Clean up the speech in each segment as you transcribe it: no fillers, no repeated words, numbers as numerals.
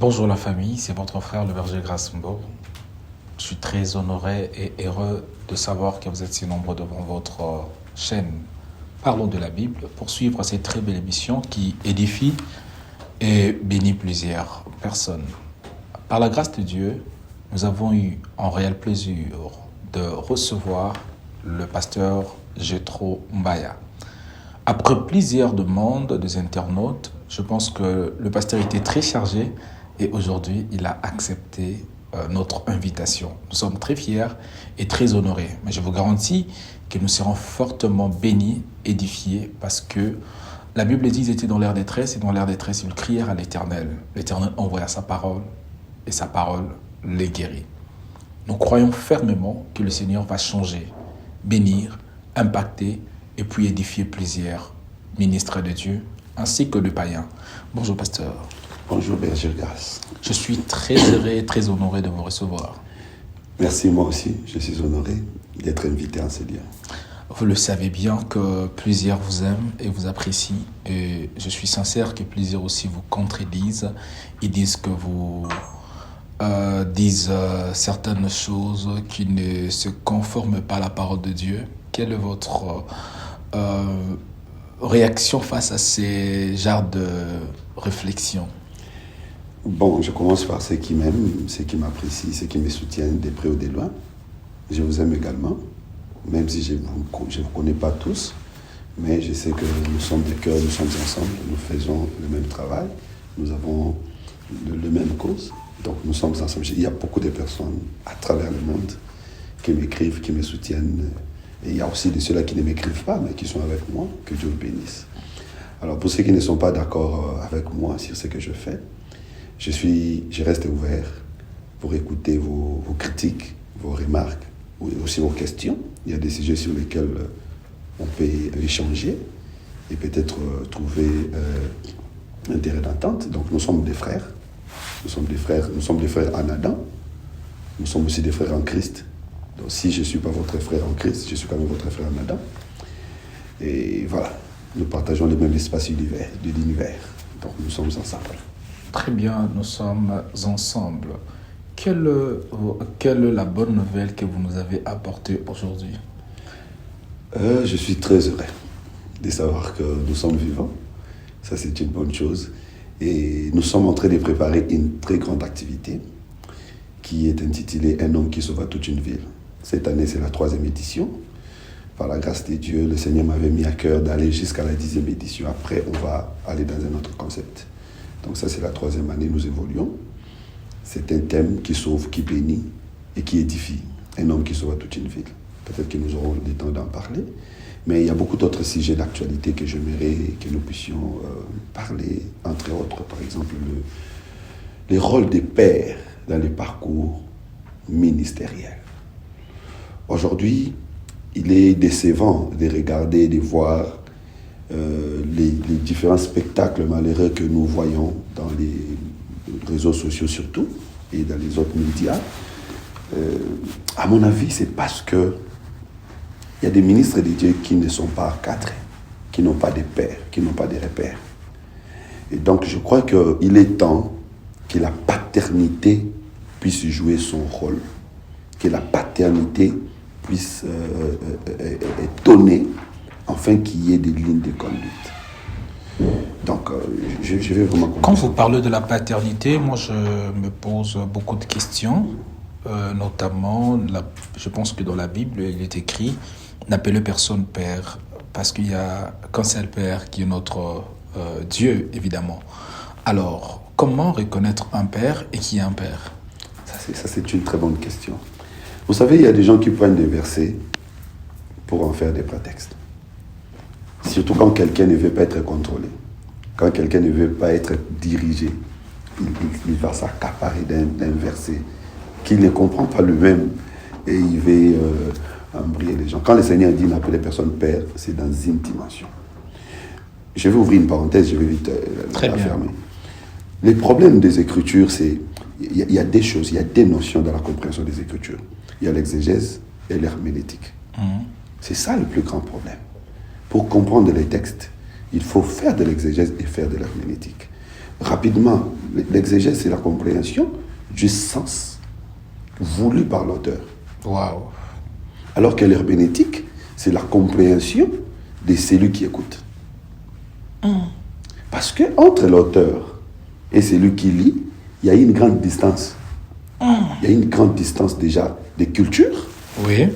Bonjour la famille, c'est votre frère le berger Grassembourg. Je suis très honoré et heureux de savoir que vous êtes si nombreux devant votre chaîne Parlons de la Bible pour suivre cette très belle émission qui édifie et bénit plusieurs personnes. Par la grâce de Dieu, nous avons eu un réel plaisir de recevoir le pasteur Jethro Mbaya. Après plusieurs demandes des internautes, je pense que le pasteur était très chargé et aujourd'hui, il a accepté notre invitation. Nous sommes très fiers et très honorés. Mais je vous garantis que nous serons fortement bénis, édifiés, parce que la Bible dit qu'ils étaient dans leur détresse, et dans leur détresse, ils crièrent à l'Éternel. L'Éternel envoya sa parole, et sa parole les guérit. Nous croyons fermement que le Seigneur va changer, bénir, impacter, et puis édifier plusieurs ministres de Dieu, ainsi que de païens. Bonjour, pasteur. Bonjour, berger Grasse. Je suis très heureux et très honoré de vous recevoir. Merci, moi aussi. Je suis honoré d'être invité en ce lieu. Vous le savez bien que plusieurs vous aiment et vous apprécient. Et je suis sincère que plusieurs aussi vous contredisent. Ils disent que vous disent certaines choses qui ne se conforment pas à la parole de Dieu. Quelle est votre réaction face à ces genres de réflexions? Bon, je commence par ceux qui m'aiment, ceux qui m'apprécient, ceux qui me soutiennent de près ou de loin. Je vous aime également, même si je ne vous connais pas tous, mais je sais que nous sommes des cœurs, nous sommes ensemble, nous faisons le même travail, nous avons le même cause, donc nous sommes ensemble. Il y a beaucoup de personnes à travers le monde qui m'écrivent, qui me soutiennent, et il y a aussi de ceux-là qui ne m'écrivent pas, mais qui sont avec moi, que Dieu bénisse. Alors pour ceux qui ne sont pas d'accord avec moi sur ce que je fais, je reste ouvert pour écouter vos critiques, vos remarques, ou aussi vos questions. Il y a des sujets sur lesquels on peut échanger et peut-être trouver un terrain d'entente. Donc nous sommes des frères. Nous sommes des frères en Adam. Nous sommes aussi des frères en Christ. Donc si je ne suis pas votre frère en Christ, je suis quand même votre frère en Adam. Et voilà, nous partageons le même espace de l'univers. Donc nous sommes ensemble. Très bien, nous sommes ensemble. Quelle est la bonne nouvelle que vous nous avez apportée aujourd'hui? Je suis très heureux de savoir que nous sommes vivants. Ça, c'est une bonne chose. Et nous sommes en train de préparer une très grande activité qui est intitulée « Un homme qui sauva toute une ville ». Cette année, c'est la 3e édition. Par la grâce de Dieu, le Seigneur m'avait mis à cœur d'aller jusqu'à la 10e édition. Après, on va aller dans un autre concept. Donc ça, c'est la 3e année, nous évoluons. C'est un thème qui sauve, qui bénit et qui édifie. Un homme qui sauve toute une ville. Peut-être que nous aurons le temps d'en parler. Mais il y a beaucoup d'autres sujets d'actualité que j'aimerais que nous puissions parler. Entre autres, par exemple, les rôles des pères dans les parcours ministériels. Aujourd'hui, il est décevant de regarder, de voir les différents spectacles malheureux que nous voyons dans les réseaux sociaux surtout et dans les autres médias. À mon avis, c'est parce que il y a des ministres de Dieu qui ne sont pas encadrés, qui n'ont pas de pères, qui n'ont pas de repères. Et donc, je crois qu'il est temps que la paternité puisse jouer son rôle, que la paternité puisse donner, afin qu'il y ait des lignes de conduite. Donc, je vais vraiment... Quand vous parlez de la paternité, moi, je me pose beaucoup de questions, notamment, je pense que dans la Bible, il est écrit « N'appelez personne père », parce qu'il n'y a qu'un seul père qui est notre Dieu, évidemment. Alors, comment reconnaître un père et qui est un père? Ça, c'est une très bonne question. Vous savez, il y a des gens qui prennent des versets pour en faire des prétextes. Surtout quand quelqu'un ne veut pas être contrôlé, quand quelqu'un ne veut pas être dirigé, il va s'accaparer d'un verset qu'il ne comprend pas lui-même et il veut embrayer les gens. Quand le Seigneur dit n'appelez personne père, c'est dans une dimension. Je vais ouvrir une parenthèse, je vais vite la fermer. Les problèmes des Écritures, c'est il y a des choses, il y a des notions dans la compréhension des Écritures. Il y a l'exégèse et l'herméneutique. C'est ça le plus grand problème. Pour comprendre les textes, il faut faire de l'exégèse et faire de l'herméneutique. rapidement, l'exégèse, c'est la compréhension du sens voulu par l'auteur. Waouh. Alors que l'herméneutique, c'est la compréhension de celui qui écoute. Parce que entre l'auteur et celui qui lit, il y a une grande distance. Il y a une grande distance déjà de culture. Oui.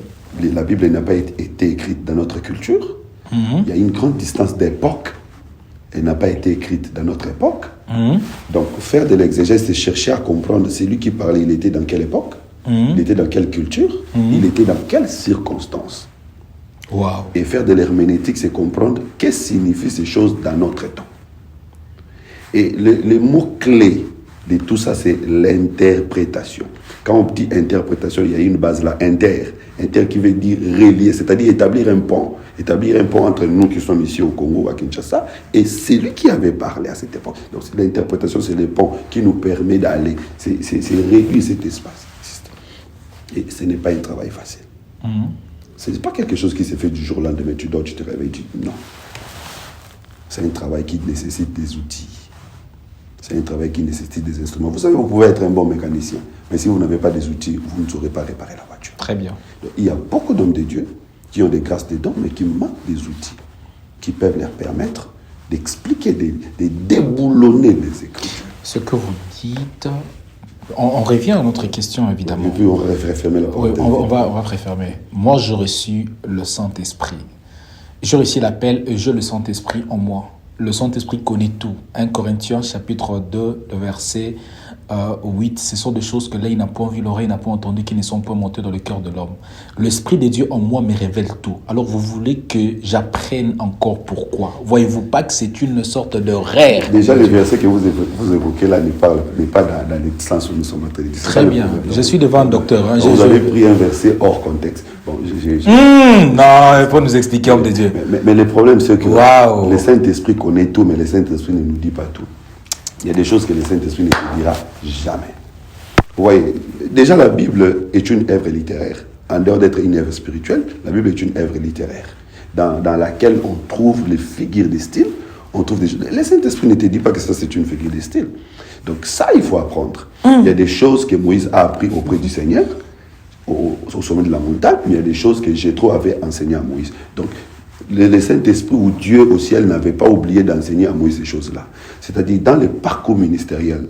La Bible n'a pas été écrite dans notre culture. Il y a une grande distance d'époque. Elle n'a pas été écrite dans notre époque. Donc, faire de l'exégèse, c'est chercher à comprendre celui qui parlait, il était dans quelle époque, il était dans quelle culture, il était dans quelles circonstances. Waouh. Et faire de l'herméneutique, c'est comprendre qu'est-ce que signifient ces choses dans notre temps. Et le mot-clé de tout ça, c'est l'interprétation. Quand on dit interprétation, il y a une base là, inter qui veut dire relier, c'est-à-dire établir un pont entre nous qui sommes ici au Congo, à Kinshasa, et celui qui avait parlé à cette époque. Donc l'interprétation, c'est le pont qui nous permet d'aller, c'est réduire cet espace. Et ce n'est pas un travail facile. Ce n'est pas quelque chose qui se fait du jour au lendemain, tu dors, tu te réveilles, non. C'est un travail qui nécessite des outils. C'est un travail qui nécessite des instruments. Vous savez, vous pouvez être un bon mécanicien, mais si vous n'avez pas des outils, vous ne saurez pas réparer la voiture. Très bien. Donc, il y a beaucoup d'hommes de Dieu qui ont des grâces, des dons, mais qui manquent des outils qui peuvent leur permettre d'expliquer, de déboulonner les Écritures. Ce que vous dites, on revient à notre question, évidemment. Et puis on va refermer la porte. Oui, on va refermer. Moi, j'ai reçu le Saint-Esprit. J'ai reçu l'appel et j'ai le Saint-Esprit en moi. Le Saint-Esprit connaît tout. 1 Corinthiens chapitre 2, verset 8. Ce sont des choses que l'œil n'a point vu, l'oreille n'a point entendu, qui ne sont pas montées dans le cœur de l'homme. L'Esprit de Dieu en moi me révèle tout. Alors vous voulez que j'apprenne encore pourquoi? Voyez-vous pas que c'est une sorte de rêve? Déjà, le verset que vous évoquez là n'est pas dans le sens où nous sommes en train de dire. Très bien. Je suis devant un docteur. Hein. Vous avez pris un verset hors contexte. Bon, non, il faut nous expliquer, homme de Dieu. Mais le problème, c'est que le Saint-Esprit connaît tout, mais le Saint-Esprit ne nous dit pas tout. Il y a des choses que le Saint-Esprit ne te dira jamais. Vous voyez, déjà la Bible est une œuvre littéraire. En dehors d'être une œuvre spirituelle, la Bible est une œuvre littéraire dans laquelle on trouve les figures de style, on trouve des choses. Le Saint-Esprit ne te dit pas que ça c'est une figure de style. Donc ça, il faut apprendre. Il y a des choses que Moïse a appris auprès du Seigneur, au sommet de la montagne, mais il y a des choses que Jéthro avait enseignées à Moïse. Donc, le Saint-Esprit ou Dieu au ciel n'avait pas oublié d'enseigner à Moïse ces choses-là. C'est-à-dire, dans le parcours ministériel,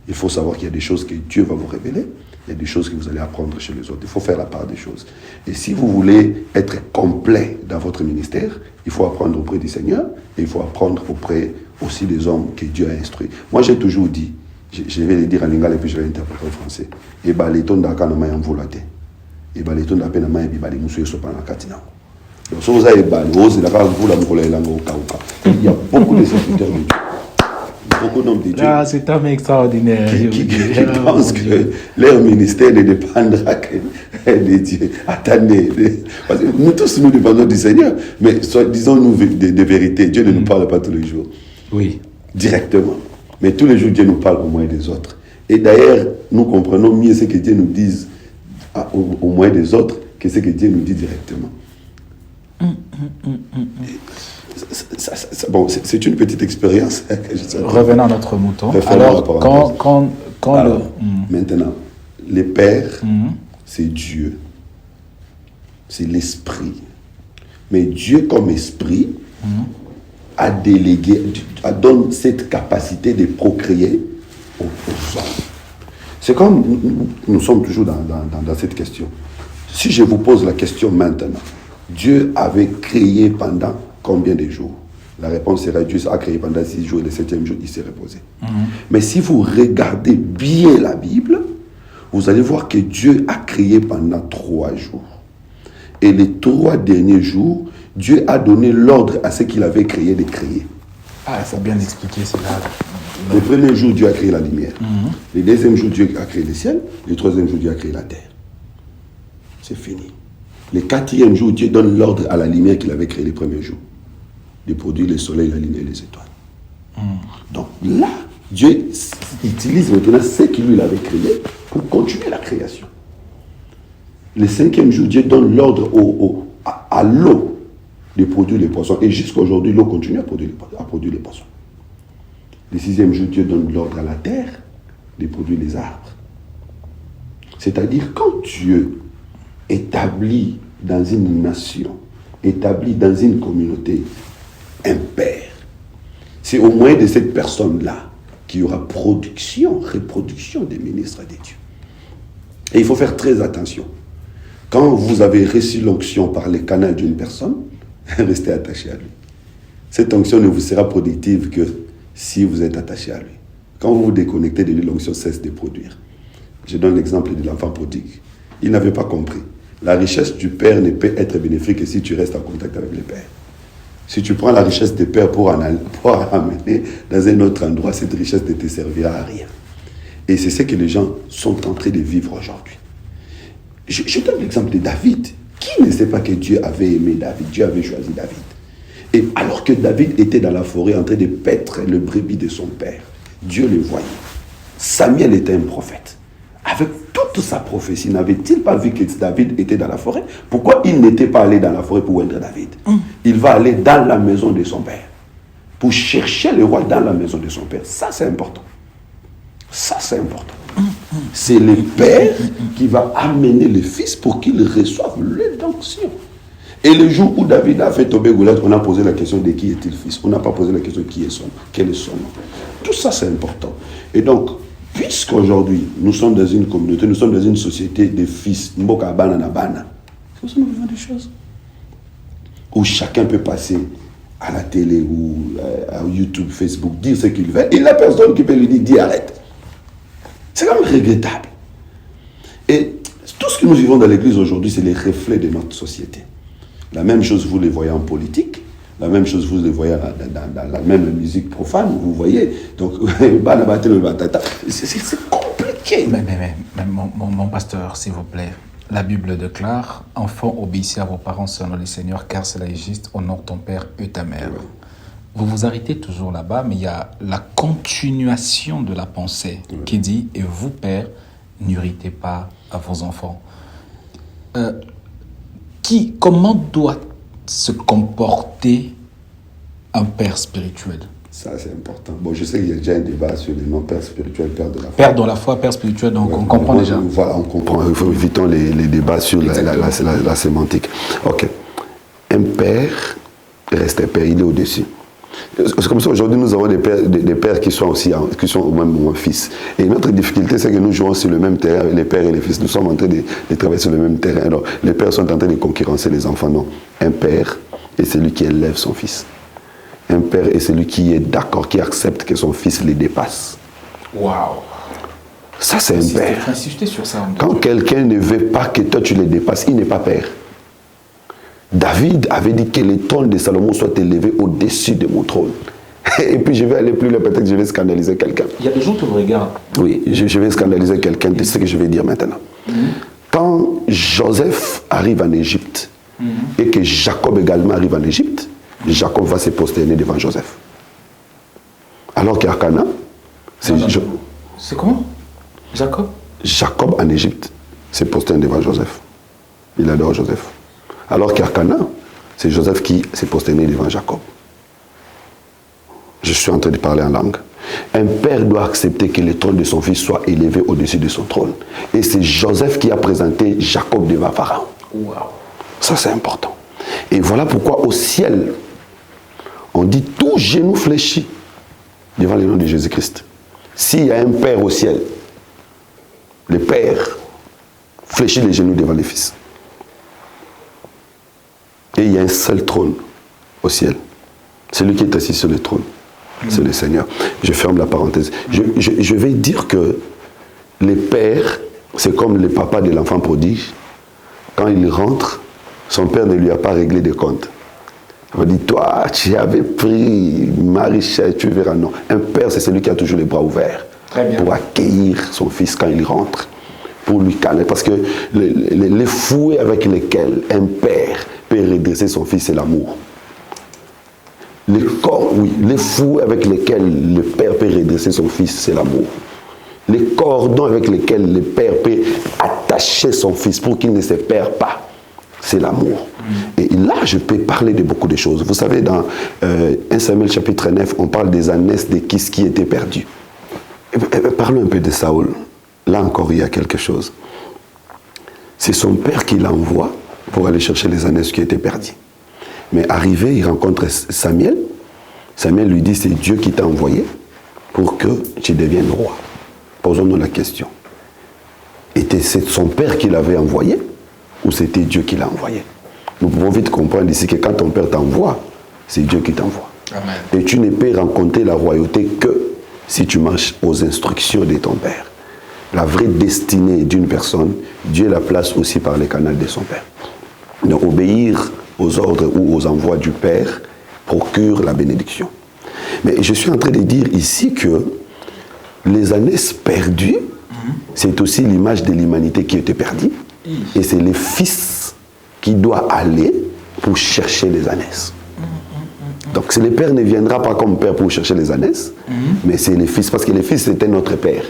il faut savoir qu'il y a des choses que Dieu va vous révéler, il y a des choses que vous allez apprendre chez les autres. Il faut faire la part des choses. Et si vous voulez être complet dans votre ministère, il faut apprendre auprès du Seigneur et il faut apprendre auprès aussi des hommes que Dieu a instruits. Moi, j'ai toujours dit, je vais le dire en lingala et puis je vais l'interpréter en français, « Et les tons d'akana en volate. Et les tons d'apena maya bibali musuye sopana katina. » Donc, si vous avez il y a beaucoup de serviteurs de Dieu. Beaucoup d'hommes de Dieu. Ah, c'est un extraordinaire. Qui pensent que leur ministère ne dépendra que de Dieu. Attendez. Parce que nous tous, nous dépendons du Seigneur. Mais disons-nous de vérité. Dieu ne nous parle pas tous les jours. Oui. Directement. Mais tous les jours, Dieu nous parle au moins des autres. Et d'ailleurs, nous comprenons mieux ce que Dieu nous dit au moins des autres que ce que Dieu nous dit directement. Bon, c'est une petite expérience. Revenons à notre mouton. Alors, maintenant, le Père, c'est Dieu. C'est l'Esprit. Mais Dieu, comme Esprit, a délégué, donne cette capacité de procréer aux hommes. C'est comme nous sommes toujours dans cette question. Si je vous pose la question maintenant, Dieu avait créé pendant combien de jours? La réponse sera Dieu a créé pendant 6 jours et le 7e jour, il s'est reposé. Mais si vous regardez bien la Bible, vous allez voir que Dieu a créé pendant 3 jours. Et les 3 derniers jours, Dieu a donné l'ordre à ce qu'il avait créé de créer. Ah, il faut bien expliquer cela. Le premier jour, Dieu a créé la lumière. Le deuxième jour, Dieu a créé le ciel. Le troisième jour, Dieu a créé la terre. C'est fini. Le 4e jour, Dieu donne l'ordre à la lumière qu'il avait créée le premier jour, de produire le soleil, la lune et les étoiles. Donc là, Dieu utilise maintenant ce qu'il lui avait créé pour continuer la création. Le 5e jour, Dieu donne l'ordre à l'eau de produire les poissons. Et jusqu'à aujourd'hui, l'eau continue à produire les poissons. Le 6e jour, Dieu donne l'ordre à la terre de produire les arbres. C'est-à-dire, quand Dieu établit dans une nation, établit dans une communauté un père, c'est au moyen de cette personne-là qu'il y aura reproduction des ministres de Dieu. Et il faut faire très attention. Quand vous avez reçu l'onction par les canaux d'une personne, restez attaché à lui. Cette onction ne vous sera productive que si vous êtes attaché à lui. Quand vous vous déconnectez de lui, l'onction cesse de produire. Je donne l'exemple de l'enfant prodigue. Il n'avait pas compris. La richesse du père ne peut être bénéfique que si tu restes en contact avec le père. Si tu prends la richesse du père pour amener dans un autre endroit, cette richesse ne te servira à rien. Et c'est ce que les gens sont en train de vivre aujourd'hui. Je donne l'exemple de David. Qui ne sait pas que Dieu avait aimé David? Dieu avait choisi David. Et alors que David était dans la forêt en train de paître le brebis de son père, Dieu le voyait. Samuel était un prophète. Avec toute sa prophétie, n'avait-il pas vu que David était dans la forêt? Pourquoi il n'était pas allé dans la forêt pour oindre David? Il va aller dans la maison de son père. Pour chercher le roi dans la maison de son père. Ça, c'est important. Ça, c'est important. C'est le père qui va amener le fils pour qu'il reçoive l'onction. Et le jour où David a fait tomber Goliath, on a posé la question de qui est-il fils. On n'a pas posé la question de qui est son nom, quel est son nom. Tout ça, c'est important. Et donc, puisqu'aujourd'hui, nous sommes dans une communauté, nous sommes dans une société de fils, Mboka Banana Bana, nous vivons des choses où chacun peut passer à la télé ou à YouTube, Facebook, dire ce qu'il veut, et la personne qui peut lui dire, dis arrête. C'est quand même regrettable. Et tout ce que nous vivons dans l'église aujourd'hui, c'est les reflets de notre société. La même chose, vous les voyez en politique. La même chose, vous les voyez dans la même musique profane. Vous voyez. Donc, c'est compliqué. Mais mon pasteur, s'il vous plaît, la Bible déclare « Enfants, obéissez à vos parents selon le Seigneur, car c'est la juste, honore ton père et ta mère. Ouais. » Vous vous arrêtez toujours là-bas, mais il y a la continuation de la pensée qui dit « Et vous, pères, n'irritez pas à vos enfants. » Comment doit se comporter un père spirituel? Ça, c'est important. Bon, je sais qu'il y a déjà un débat sur les noms père spirituel, père de la foi. Père de la foi, père spirituel, donc on comprend déjà. Voilà, on comprend. Évitons les débats sur la sémantique. Ok. Un père reste un père, il est au-dessus. C'est comme ça, aujourd'hui, nous avons des pères qui sont au même moment fils. Et notre difficulté, c'est que nous jouons sur le même terrain, les pères et les fils. Nous sommes en train de travailler sur le même terrain. Alors, les pères sont en train de concurrencer les enfants. Non. Un père est celui qui élève son fils. Un père est celui qui est d'accord, qui accepte que son fils les dépasse. Waouh! Ça, c'est un père. Insister sur ça. Quand quelqu'un ne veut pas que toi, tu les dépasses, il n'est pas père. David avait dit que le trône de Salomon soit élevé au-dessus de mon trône. Et puis je vais aller plus loin, peut-être que je vais scandaliser quelqu'un. Il y a des gens qui vous regardent. Oui, je vais scandaliser quelqu'un. C'est ce que je vais dire maintenant. Quand Joseph arrive en Égypte et que Jacob également arrive en Égypte, Jacob va se prosterner devant Joseph. Alors qu'à Cana, c'est... C'est comment? Jacob? Jacob en Égypte se prosterne devant Joseph. Il adore Joseph. Alors qu'à Cana, c'est Joseph qui s'est prosterné devant Jacob. Je suis en train de parler en langue. Un père doit accepter que le trône de son fils soit élevé au-dessus de son trône. Et c'est Joseph qui a présenté Jacob devant Pharaon. Wow. Ça, c'est important. Et voilà pourquoi au ciel, on dit tout genou fléchi devant le nom de Jésus-Christ. S'il y a un père au ciel, le père fléchit les genoux devant les fils. Et il y a un seul trône au ciel. Celui qui est assis sur le trône, c'est le Seigneur. Je ferme la parenthèse. Je vais dire que les pères, c'est comme le papa de l'enfant prodige. Quand il rentre, son père ne lui a pas réglé de comptes. Il va dire, toi, tu avais pris ma richesse, tu verras. Non. Un père, c'est celui qui a toujours les bras ouverts pour accueillir son fils quand il rentre, pour lui calmer. Parce que les fouets avec lesquels un père peut redresser son fils, c'est l'amour. Les fouets avec lesquels le père peut redresser son fils, c'est l'amour. Les cordons avec lesquels le père peut attacher son fils pour qu'il ne se perde pas, c'est l'amour. Et là, je peux parler de beaucoup de choses. Vous savez, dans 1 Samuel chapitre 9, on parle des ânesses de Kis qui étaient perdus. Parlons un peu de Saül. Là encore, il y a quelque chose. C'est son père qui l'envoie pour aller chercher les ânesses qui étaient perdues. Mais arrivé, il rencontre Samuel. Samuel lui dit, c'est Dieu qui t'a envoyé pour que tu deviennes roi. Posons-nous la question. C'est son père qui l'avait envoyé ou c'était Dieu qui l'a envoyé? Nous pouvons vite comprendre ici que quand ton père t'envoie, c'est Dieu qui t'envoie. Et tu ne peux rencontrer la royauté que si tu marches aux instructions de ton père. La vraie destinée d'une personne, Dieu la place aussi par les canaux de son père. Donc obéir aux ordres ou aux envois du père procure la bénédiction. Mais je suis en train de dire ici que les ânesses perdues, c'est aussi l'image de l'humanité qui était perdue. Et c'est le fils qui doit aller pour chercher les ânesses. Donc le père ne viendra pas comme père pour chercher les ânesses, mais c'est le fils, parce que le fils c'était notre père.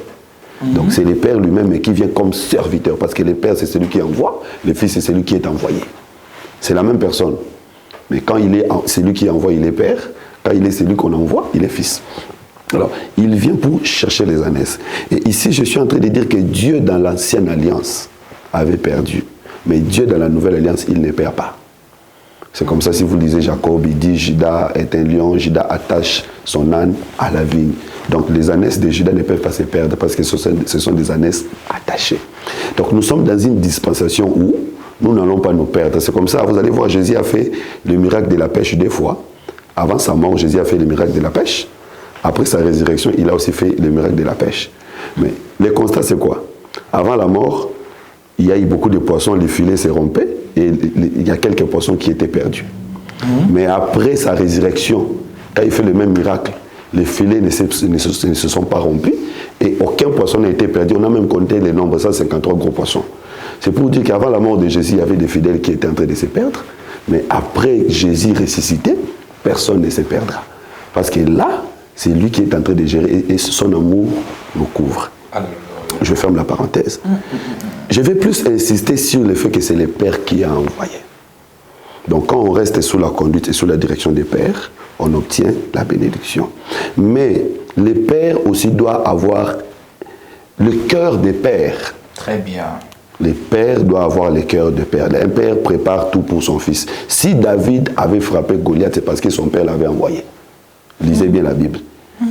Donc c'est le père lui-même qui vient comme serviteur, parce que le père c'est celui qui envoie, le fils c'est celui qui est envoyé. C'est la même personne. Mais quand il est celui qui envoie, il est père. Quand il est celui qu'on envoie, il est fils. Alors, il vient pour chercher les ânesses. Et ici, je suis en train de dire que Dieu, dans l'ancienne alliance, avait perdu. Mais Dieu, dans la nouvelle alliance, il ne perd pas. C'est comme ça, si vous lisez Jacob, il dit, Judas est un lion, Judas attache son âne à la vigne. Donc, les ânesses de Judas ne peuvent pas se perdre parce que ce sont des ânesses attachées. Donc, nous sommes dans une dispensation où nous n'allons pas nous perdre. C'est comme ça, vous allez voir, Jésus a fait le miracle de la pêche 2 fois. Avant sa mort, Jésus a fait le miracle de la pêche. Après sa résurrection, il a aussi fait le miracle de la pêche. Mais le constat, c'est quoi? Avant la mort, il y a eu beaucoup de poissons, les filets se rompaient, et il y a quelques poissons qui étaient perdus. Mais après sa résurrection, quand il fait le même miracle, les filets ne se sont pas rompus, et aucun poisson n'a été perdu. On a même compté les nombres, 153 gros poissons. C'est pour dire qu'avant la mort de Jésus, il y avait des fidèles qui étaient en train de se perdre, mais après Jésus ressuscité, personne ne se perdra. Parce que là, c'est lui qui est en train de gérer et son amour nous couvre. Je ferme la parenthèse. Je vais plus insister sur le fait que c'est le Père qui a envoyé. Donc quand on reste sous la conduite et sous la direction des pères, on obtient la bénédiction. Mais le Père aussi doit avoir le cœur des pères. Très bien. Le père doit avoir le cœur de père. Un père prépare tout pour son fils. Si David avait frappé Goliath, c'est parce que son père l'avait envoyé. Lisez bien la Bible.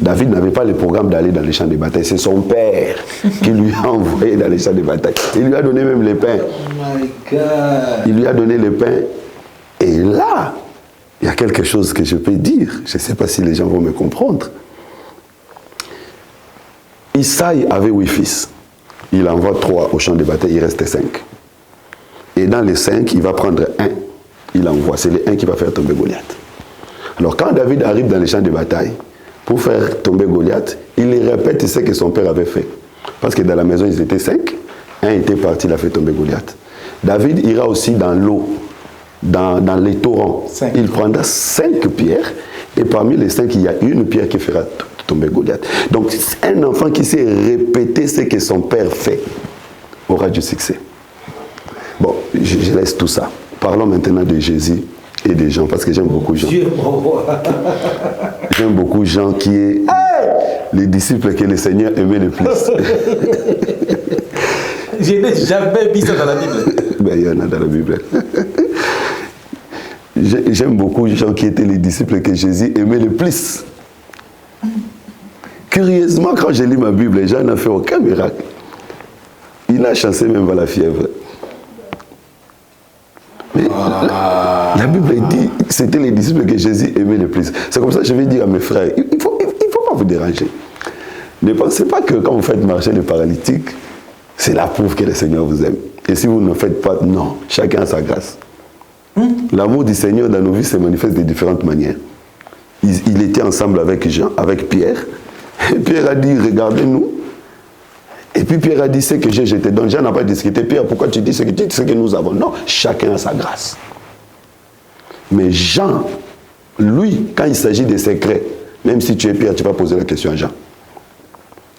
David n'avait pas le programme d'aller dans les champs de bataille. C'est son père qui lui a envoyé dans les champs de bataille. Il lui a donné même le pain. Oh my God. Il lui a donné le pain. Et là, il y a quelque chose que je peux dire. Je ne sais pas si les gens vont me comprendre. Isaïe avait 8 fils. Il envoie 3 au champ de bataille, il reste 5. Et dans les 5, il va prendre 1. Il envoie. C'est le 1 qui va faire tomber Goliath. Alors quand David arrive dans les champs de bataille, pour faire tomber Goliath, il répète ce que son père avait fait. Parce que dans la maison, ils étaient 5. Un était parti, il a fait tomber Goliath. David ira aussi dans l'eau, dans les torrents. 5. Il prendra 5 pierres, et parmi les 5, il y a une pierre qui fera tomber Goliath. Donc, un enfant qui sait répéter ce que son père fait aura du succès. Bon, je laisse tout ça. Parlons maintenant de Jésus et des gens, parce que j'aime beaucoup Jean. J'aime beaucoup Jean qui est les disciples que le Seigneur aimait le plus. Je n'ai jamais vu ça dans la Bible. Ben, il y en a dans la Bible. J'aime beaucoup Jean qui étaient les disciples que Jésus aimait le plus. Curieusement, quand j'ai lu ma Bible, Jean n'a fait aucun miracle. Il a chassé même à la fièvre. Mais la Bible dit que c'était les disciples que Jésus aimait le plus. C'est comme ça que je vais dire à mes frères, il ne faut pas vous déranger. Ne pensez pas que quand vous faites marcher les paralytiques, c'est la preuve que le Seigneur vous aime. Et si vous ne faites pas, non, chacun a sa grâce. L'amour du Seigneur dans nos vies se manifeste de différentes manières. Il était ensemble avec Jean, avec Pierre. Et Pierre a dit, regardez-nous. Et puis Pierre a dit, ce que j'ai jeté. Donc Jean n'a pas discuté. Pierre, pourquoi tu dis ce que nous avons? Non, chacun a sa grâce. Mais Jean, lui, quand il s'agit des secrets, même si tu es Pierre, tu vas poser la question à Jean.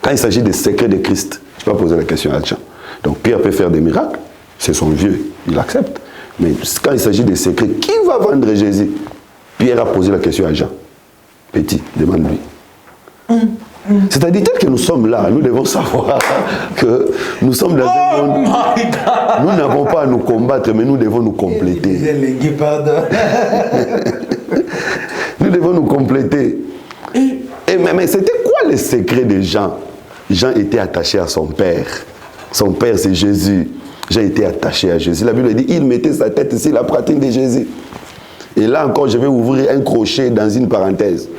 Quand il s'agit des secrets de Christ, tu vas poser la question à Jean. Donc Pierre peut faire des miracles, c'est son vieux, il accepte. Mais quand il s'agit des secrets, qui va vendre Jésus? Pierre a posé la question à Jean. Petit, demande-lui. C'est-à-dire, tel que nous sommes là, nous devons savoir que nous sommes dans un monde. Nous n'avons pas à nous combattre, mais nous devons nous compléter. Nous devons nous compléter. Mais c'était quoi le secret de Jean? Jean était attaché à son père. Son père, c'est Jésus. Jean était attaché à Jésus. La Bible dit, il mettait sa tête sur la poitrine de Jésus. Et là encore, je vais ouvrir un crochet dans une parenthèse.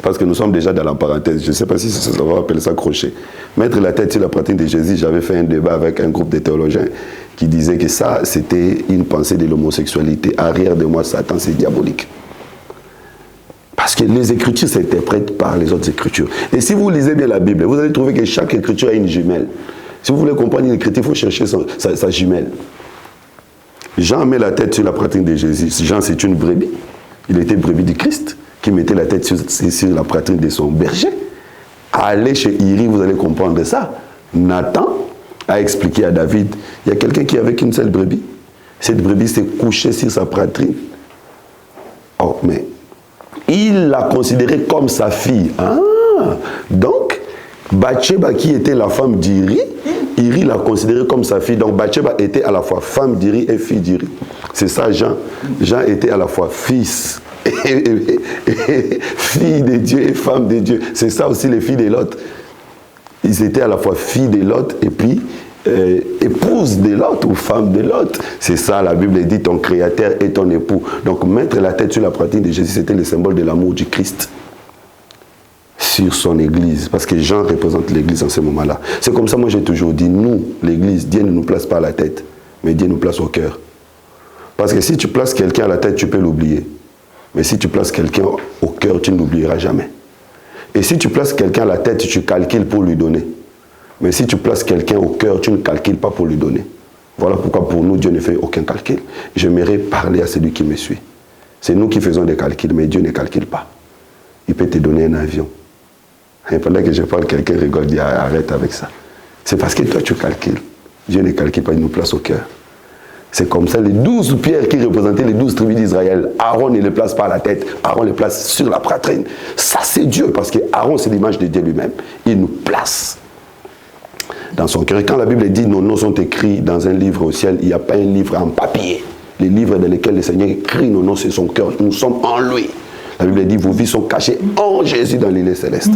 Parce que nous sommes déjà dans la parenthèse. Je ne sais pas si ça va appeler ça crochet. Mettre la tête sur la poitrine de Jésus, j'avais fait un débat avec un groupe de théologiens qui disaient que ça, c'était une pensée de l'homosexualité. Arrière de moi, Satan, c'est diabolique. Parce que les Écritures s'interprètent par les autres Écritures. Et si vous lisez bien la Bible, vous allez trouver que chaque Écriture a une jumelle. Si vous voulez comprendre une Écriture, il faut chercher sa jumelle. Jean met la tête sur la poitrine de Jésus. Jean, c'est une brebis. Il était brebis du Christ, qui mettait la tête sur la poitrine de son berger. Allez chez Iri, vous allez comprendre ça. Nathan a expliqué à David, il y a quelqu'un qui avait qu'une seule brebis. Cette brebis s'est couchée sur sa poitrine. Oh, mais il l'a considérée comme sa fille. Ah, donc, Bathsheba, qui était la femme d'Iri, Iri l'a considérée comme sa fille. Donc Bathsheba était à la fois femme d'Iri et fille d'Iri. C'est ça Jean. Jean était à la fois fils et fille de Dieu et femme de Dieu. C'est ça aussi les filles de Lot. Ils étaient à la fois filles de Lot et puis épouse de Lot ou femme de Lot. C'est ça, la Bible dit, ton créateur est ton époux. Donc mettre la tête sur la poitrine de Jésus, c'était le symbole de l'amour du Christ sur son église, parce que Jean représente l'église en ce moment-là. C'est comme ça, moi j'ai toujours dit, nous, l'église, Dieu ne nous place pas à la tête, mais Dieu nous place au cœur. Parce que si tu places quelqu'un à la tête, tu peux l'oublier. Mais si tu places quelqu'un au cœur, tu ne l'oublieras jamais. Et si tu places quelqu'un à la tête, tu calcules pour lui donner. Mais si tu places quelqu'un au cœur, tu ne calcules pas pour lui donner. Voilà pourquoi pour nous, Dieu ne fait aucun calcul. J'aimerais parler à celui qui me suit. C'est nous qui faisons des calculs, mais Dieu ne calcule pas. Il peut te donner un avion. Et pendant que je parle, quelqu'un rigole, dit arrête avec ça. C'est parce que toi tu calcules. Dieu ne calcule pas, il nous place au cœur. C'est comme ça, les 12 pierres qui représentaient les 12 tribus d'Israël, Aaron ne les place pas à la tête, Aaron les place sur la poitrine. Ça c'est Dieu, parce que Aaron c'est l'image de Dieu lui-même. Il nous place dans son cœur. Et quand la Bible dit nos noms sont écrits dans un livre au ciel, il n'y a pas un livre en papier. Les livres dans lesquels le Seigneur écrit nos noms, c'est son cœur. Nous sommes en lui. La Bible dit vos vies sont cachées en Jésus dans l'île céleste.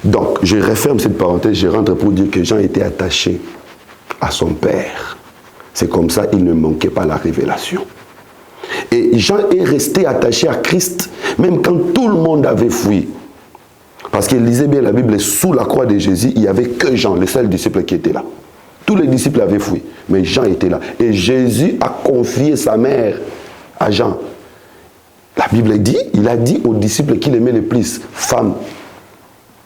Donc, je referme cette parenthèse, je rentre pour dire que Jean était attaché à son père. C'est comme ça, il ne manquait pas la révélation. Et Jean est resté attaché à Christ, même quand tout le monde avait fui. Parce qu'il lisait bien la Bible, sous la croix de Jésus, il n'y avait que Jean, le seul disciple qui était là. Tous les disciples avaient fui, mais Jean était là. Et Jésus a confié sa mère à Jean. La Bible dit, il a dit aux disciples qu'il aimait le plus, femme,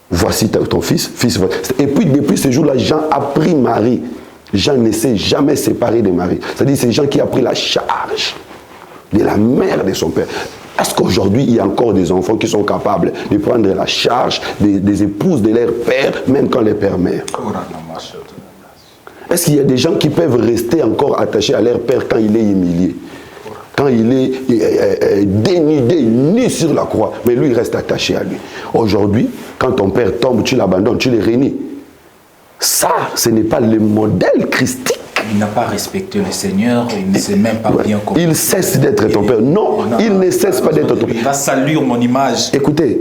voici ton fils, fils. Et puis depuis ce jour-là, Jean a pris Marie. Jean ne s'est jamais séparé de Marie. C'est-à-dire c'est Jean qui a pris la charge de la mère de son père. Est-ce qu'aujourd'hui, il y a encore des enfants qui sont capables de prendre la charge des épouses de leur père, même quand les pères meurent? Est-ce qu'il y a des gens qui peuvent rester encore attachés à leur père quand il est humilié? Quand il est dénudé, nu sur la croix, mais lui, il reste attaché à lui. Aujourd'hui, quand ton père tombe, tu l'abandonnes, tu le réunis. Ça, ce n'est pas le modèle christique. Il n'a pas respecté le Seigneur, il ne sait même pas bien comment. Il cesse d'être ton père. Non, il ne cesse pas d'être ton père. Il va saluer mon image. Écoutez,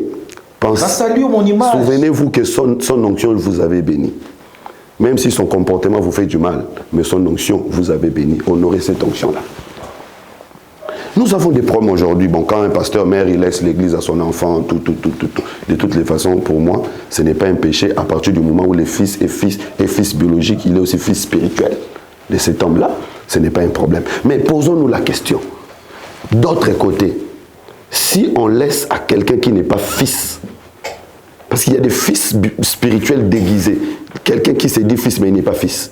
souvenez-vous que son onction vous avait béni. Même si son comportement vous fait du mal, mais son onction vous avait béni. Honorez cette onction-là. Nous avons des problèmes aujourd'hui. Bon, quand un pasteur mère, il laisse l'église à son enfant, tout. De toutes les façons, pour moi, ce n'est pas un péché à partir du moment où le fils est fils biologique, il est aussi fils spirituel. De cet homme-là, ce n'est pas un problème. Mais posons-nous la question. D'autre côté, si on laisse à quelqu'un qui n'est pas fils, parce qu'il y a des fils spirituels déguisés, quelqu'un qui se dit fils mais il n'est pas fils.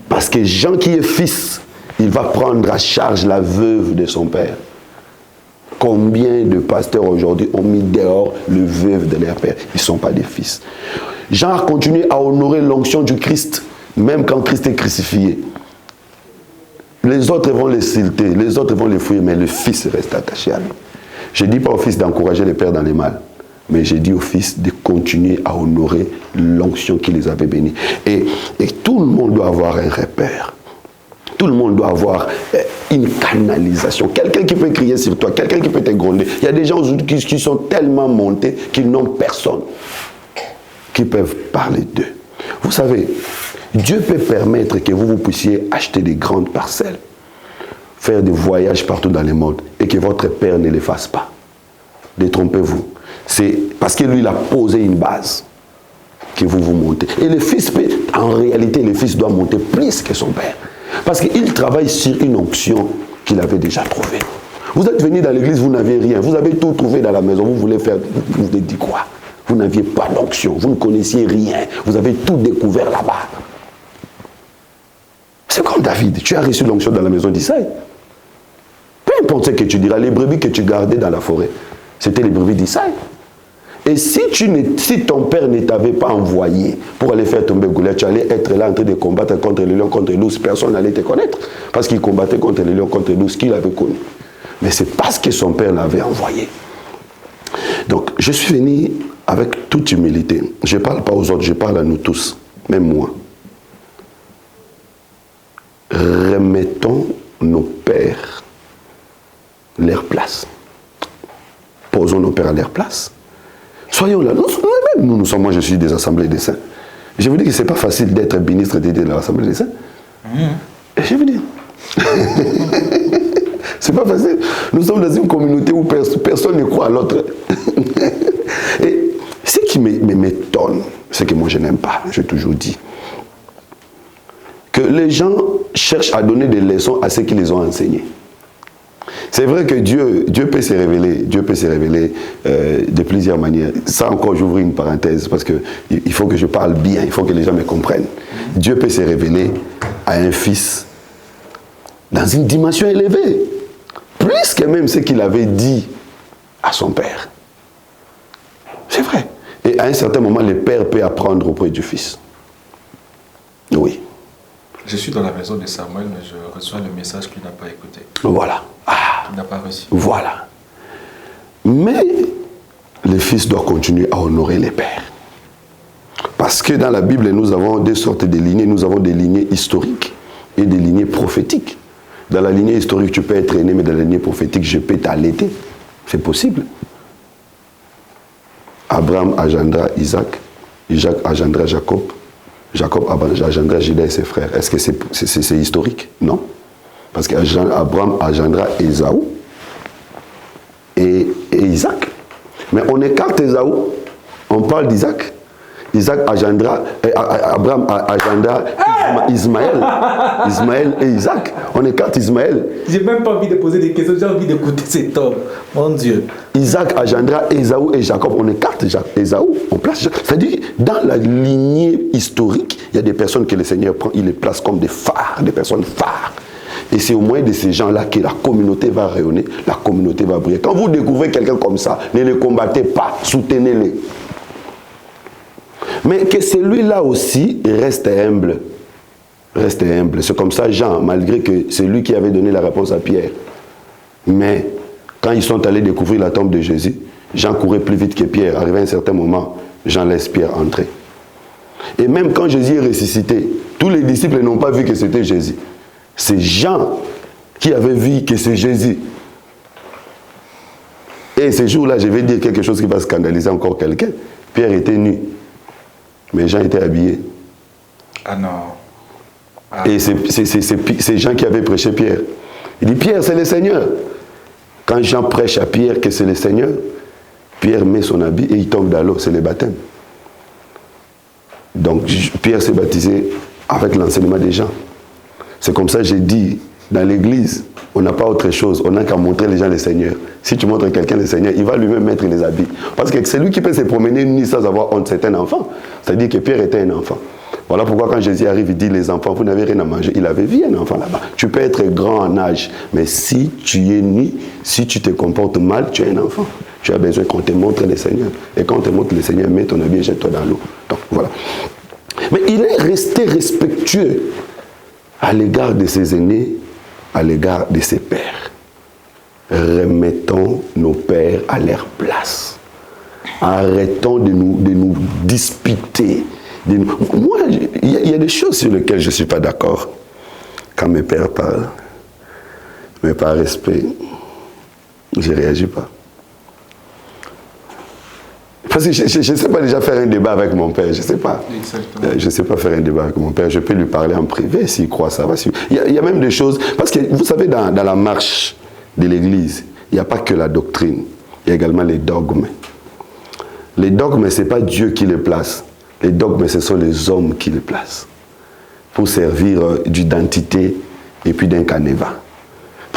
Parce que Jean qui est fils, il va prendre à charge la veuve de son père. Combien de pasteurs aujourd'hui ont mis dehors le veuve de leur père? Ils ne sont pas des fils. Jean a continué à honorer l'onction du Christ, même quand Christ est crucifié. Les autres vont les silter, les autres vont les fouiller, mais le Fils reste attaché à lui. Je ne dis pas au Fils d'encourager les pères dans les mal, mais j'ai dit au Fils de continuer à honorer l'onction qui les avait bénis. Et tout le monde doit avoir un repère. Tout le monde doit avoir une canalisation. Quelqu'un qui peut crier sur toi, quelqu'un qui peut te gronder. Il y a des gens qui sont tellement montés qu'ils n'ont personne qui peuvent parler d'eux. Vous savez, Dieu peut permettre que vous puissiez acheter des grandes parcelles, faire des voyages partout dans le monde et que votre père ne les fasse pas. Détrompez-vous. C'est parce que lui, il a posé une base que vous montez. Et le fils peut, en réalité, le fils doit monter plus que son père. Parce qu'il travaille sur une onction qu'il avait déjà trouvée. Vous êtes venu dans l'église, vous n'avez rien. Vous avez tout trouvé dans la maison. Vous voulez faire, vous vous dites quoi? Vous n'aviez pas d'onction. Vous ne connaissiez rien. Vous avez tout découvert là-bas. C'est comme David. Tu as reçu l'onction dans la maison d'Isaïe. Peu importe ce que tu diras, les brebis que tu gardais dans la forêt, c'était les brebis d'Isaïe. Et si ton père ne t'avait pas envoyé pour aller faire tomber Goliath, tu allais être là en train de combattre contre les lions, contre l'ours, personne n'allait te connaître. Parce qu'il combattait contre les lions, contre l'ours qu'il avait connu. Mais c'est parce que son père l'avait envoyé. Donc, je suis venu avec toute humilité. Je ne parle pas aux autres, je parle à nous tous, même moi. Remettons nos pères leur place. Posons nos pères à leur place. Soyons là. Nous sommes, moi je suis des assemblées des saints. Je vous dis que ce n'est pas facile d'être ministre dédié de l'assemblée des saints. Et je vous dis. C'est pas facile. Nous sommes dans une communauté où personne ne croit à l'autre. Et ce qui m'étonne, c'est que moi je n'aime pas, j'ai toujours dit, que les gens cherchent à donner des leçons à ceux qui les ont enseignés. C'est vrai que Dieu peut se révéler, de plusieurs manières. Ça encore, j'ouvre une parenthèse parce qu'il faut que je parle bien, il faut que les gens me comprennent. Dieu peut se révéler à un fils dans une dimension élevée, plus que même ce qu'il avait dit à son père. C'est vrai. Et à un certain moment, le père peut apprendre auprès du fils. Oui. Je suis dans la maison de Samuel, mais je reçois le message qu'il n'a pas écouté. Voilà. Il n'a pas reçu. Voilà. Mais le fils doit continuer à honorer les pères. Parce que dans la Bible, nous avons deux sortes de lignées. Nous avons des lignées historiques et des lignées prophétiques. Dans la lignée historique, tu peux être aîné, mais dans la lignée prophétique, je peux t'allaiter. C'est possible. Abraham engendra Isaac, Isaac engendra Jacob, Jacob engendra Judas et ses frères. Est-ce que c'est historique? Non. Parce qu'Abraham engendra Ésaü et Isaac. Mais on écarte Ésaü, on parle d'Isaac. Abraham engendra Ismaël et Isaac. On écarte Ismaël. J'ai même pas envie de poser des questions, j'ai envie d'écouter cet homme. Mon Dieu. Isaac engendra Ésaü et Jacob. On écarte Ésaü, on place Jacob. C'est-à-dire, dans la lignée historique, il y a des personnes que le Seigneur prend, il les place comme des phares, des personnes phares. Et c'est au moyen de ces gens-là que la communauté va rayonner, la communauté va briller. Quand vous découvrez quelqu'un comme ça, ne le combattez pas, soutenez-le. Mais que celui-là aussi reste humble. Reste humble. C'est comme ça Jean, malgré que c'est lui qui avait donné la réponse à Pierre. Mais quand ils sont allés découvrir la tombe de Jésus, Jean courait plus vite que Pierre. Arrivé à un certain moment, Jean laisse Pierre entrer. Et même quand Jésus est ressuscité, tous les disciples n'ont pas vu que c'était Jésus. C'est Jean qui avait vu que c'est Jésus. Et ce jour-là, je vais dire quelque chose qui va scandaliser encore quelqu'un. Pierre était nu, mais Jean était habillé. Ah non. Ah. Et c'est Jean qui avait prêché Pierre. Il dit, Pierre, c'est le Seigneur. Quand Jean prêche à Pierre que c'est le Seigneur, Pierre met son habit et il tombe dans l'eau, c'est le baptême. Donc Pierre s'est baptisé avec l'enseignement des gens. C'est comme ça que j'ai dit, dans l'église, on n'a pas autre chose, on n'a qu'à montrer les gens le Seigneur. Si tu montres quelqu'un le Seigneur, il va lui-même mettre les habits. Parce que c'est lui qui peut se promener nu sans avoir honte, c'est un enfant. C'est-à-dire que Pierre était un enfant. Voilà pourquoi quand Jésus arrive, il dit, les enfants, vous n'avez rien à manger. Il avait vu un enfant là-bas. Tu peux être grand en âge, mais si tu es nu, si tu te comportes mal, tu es un enfant. Tu as besoin qu'on te montre le Seigneur. Et quand on te montre le Seigneur, mets ton habit et jette-toi dans l'eau. Donc voilà. Mais il est resté respectueux à l'égard de ses aînés à l'égard de ses pères. Remettons nos pères à leur place. Arrêtons de nous disputer. Moi, il y a des choses sur lesquelles je ne suis pas d'accord. Quand mes pères parlent, mais par respect, je ne réagis pas. Parce que je ne sais pas déjà faire un débat avec mon père, je ne sais pas. Exactement. Je ne sais pas faire un débat avec mon père, je peux lui parler en privé s'il croit ça va. Il y a même des choses, parce que vous savez, dans la marche de l'Église, il n'y a pas que la doctrine, il y a également les dogmes. Les dogmes, ce n'est pas Dieu qui les place, les dogmes, ce sont les hommes qui les placent, pour servir d'identité et puis d'un canevas.